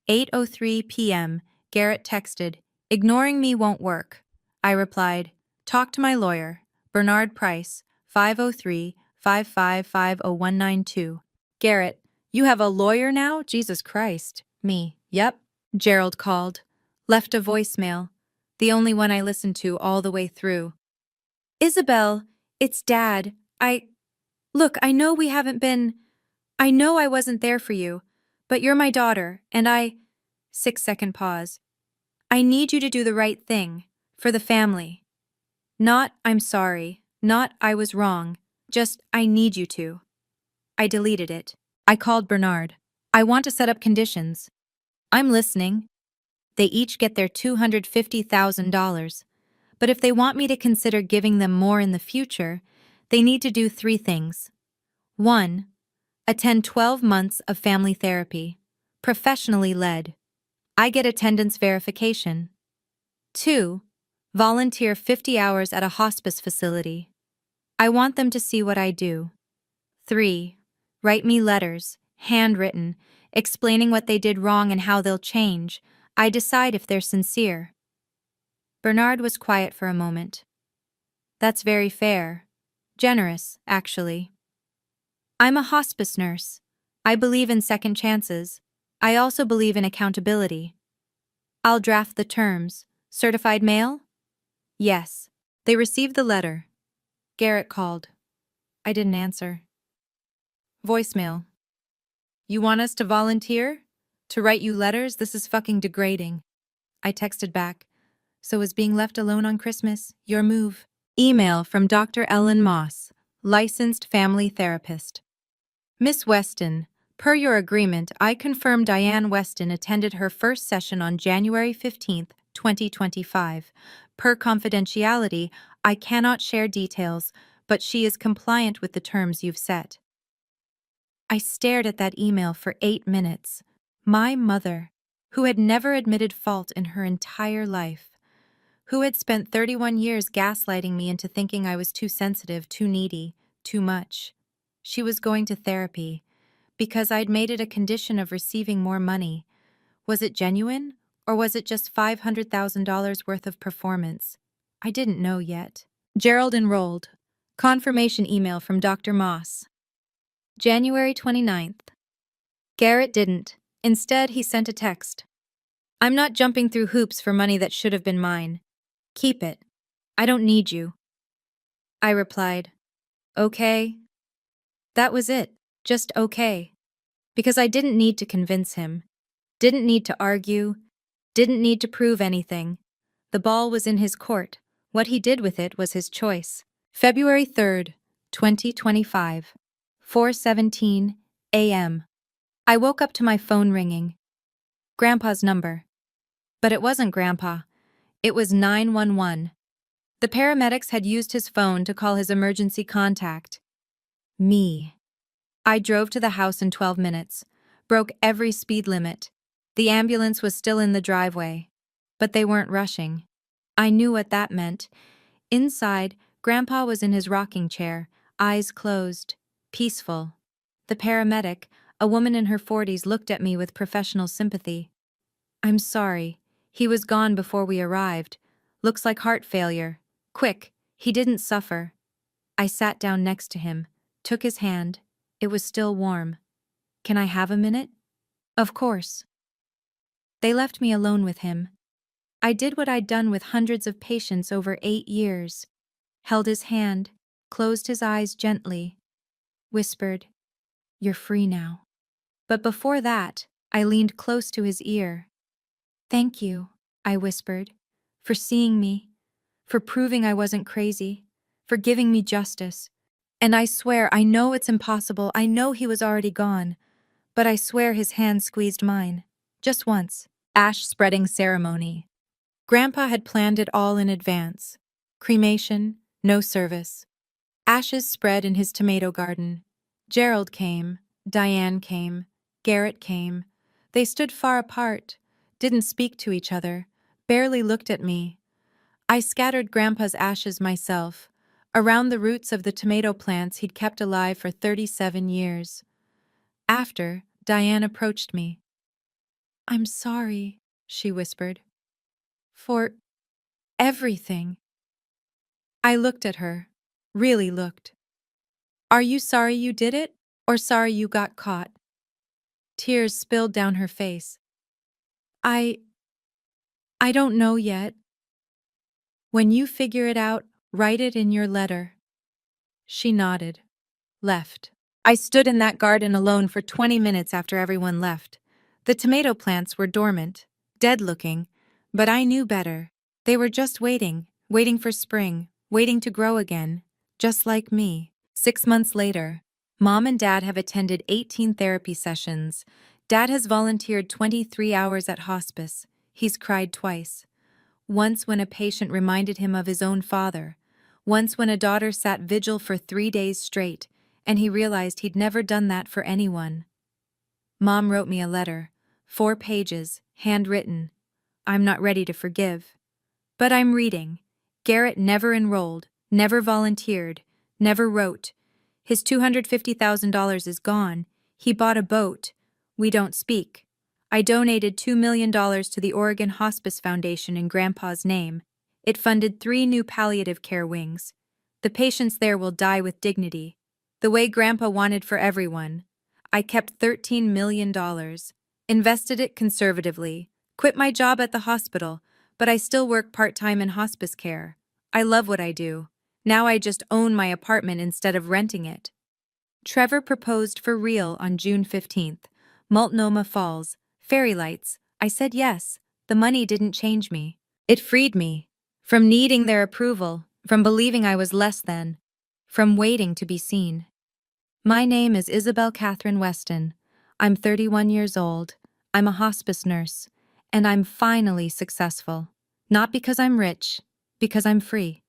8:03 p.m. Garrett texted, "Ignoring me won't work." I replied, "Talk to my lawyer, Bernard Price, 503-555-0192. Garrett, "You have a lawyer now? Jesus Christ." Me, "Yep." Gerald called. Left a voicemail, the only one I listened to all the way through. "Isabel, it's Dad. Look, I know we haven't been... I know I wasn't there for you, but you're my daughter, and 6-second pause. I need you to do the right thing, for the family. Not, I'm sorry, not, I was wrong, just, I need you to." I deleted it. I called Bernard. "I want to set up conditions." "I'm listening." "They each get their $250,000. But if they want me to consider giving them more in the future, they need to do 3 things. 1. Attend 12 months of family therapy, professionally led. I get attendance verification. 2. Volunteer 50 hours at a hospice facility. I want them to see what I do. 3. Write me letters, handwritten, explaining what they did wrong and how they'll change. I decide if they're sincere." Bernard was quiet for a moment. "That's very fair. Generous, actually. I'm a hospice nurse. I believe in second chances. I also believe in accountability. I'll draft the terms. Certified mail?" "Yes." They received the letter. Garrett called. I didn't answer. Voicemail. "You want us to volunteer? To write you letters? This is fucking degrading." I texted back. "So is being left alone on Christmas your move?" Email from Dr. Ellen Moss, licensed family therapist. "Miss Weston, per your agreement, I confirm Diane Weston attended her first session on January 15, 2025. Per confidentiality, I cannot share details, but she is compliant with the terms you've set." I stared at that email for 8 minutes. My mother, who had never admitted fault in her entire life, who had spent 31 years gaslighting me into thinking I was too sensitive, too needy, too much. She was going to therapy because I'd made it a condition of receiving more money. Was it genuine, or was it just $500,000 worth of performance? I didn't know yet. Gerald enrolled. Confirmation email from Dr. Moss. January 29th. Garrett didn't. Instead, he sent a text. "I'm not jumping through hoops for money that should have been mine. Keep it. I don't need you." I replied, "Okay." That was it. Just okay. Because I didn't need to convince him. Didn't need to argue. Didn't need to prove anything. The ball was in his court. What he did with it was his choice. February 3rd, 2025. 4:17 a.m. I woke up to my phone ringing. Grandpa's number. But it wasn't Grandpa. It was 911. The paramedics had used his phone to call his emergency contact. Me. I drove to the house in 12 minutes, broke every speed limit. The ambulance was still in the driveway, but they weren't rushing. I knew what that meant. Inside, Grandpa was in his rocking chair, eyes closed, peaceful. The paramedic, A woman in her 40s looked at me with professional sympathy. I'm sorry. He was gone before we arrived. Looks like heart failure. Quick, he didn't suffer. I sat down next to him, took his hand. It was still warm. Can I have a minute? Of course. They left me alone with him. I did what I'd done with hundreds of patients over 8 years. Held his hand, closed his eyes gently, whispered, "You're free now." But before that, I leaned close to his ear. "Thank you," I whispered, "for seeing me, for proving I wasn't crazy, for giving me justice. And I swear, I know it's impossible, I know he was already gone, but I swear his hand squeezed mine. Just once." Ash spreading ceremony. Grandpa had planned it all in advance. Cremation, no service. Ashes spread in his tomato garden. Gerald came, Diane came, Garrett came. They stood far apart, didn't speak to each other, barely looked at me. I scattered Grandpa's ashes myself, around the roots of the tomato plants he'd kept alive for 37 years. After, Diane approached me. "I'm sorry," she whispered. "For everything." I looked at her, really looked. "Are you sorry you did it, or sorry you got caught?" Tears spilled down her face. I don't know yet." "When you figure it out, write it in your letter." She nodded, left. I stood in that garden alone for 20 minutes after everyone left. The tomato plants were dormant, dead-looking, but I knew better. They were just waiting, waiting for spring, waiting to grow again, just like me. 6 months later, Mom and Dad have attended 18 therapy sessions. Dad has volunteered 23 hours at hospice. He's cried twice. Once when a patient reminded him of his own father. Once when a daughter sat vigil for 3 days straight, and he realized he'd never done that for anyone. Mom wrote me a letter, 4 pages, handwritten. I'm not ready to forgive. But I'm reading. Garrett never enrolled, never volunteered, never wrote. His $250,000 is gone. He bought a boat. We don't speak. I donated $2 million to the Oregon Hospice Foundation in Grandpa's name. It funded 3 new palliative care wings. The patients there will die with dignity, the way Grandpa wanted for everyone. I kept $13 million, invested it conservatively, quit my job at the hospital, but I still work part-time in hospice care. I love what I do. Now I just own my apartment instead of renting it. Trevor proposed for real on June 15th. Multnomah Falls, fairy lights. I said yes. The money didn't change me. It freed me. From needing their approval, from believing I was less than, from waiting to be seen. My name is Isabel Catherine Weston. I'm 31 years old. I'm a hospice nurse. And I'm finally successful. Not because I'm rich, because I'm free.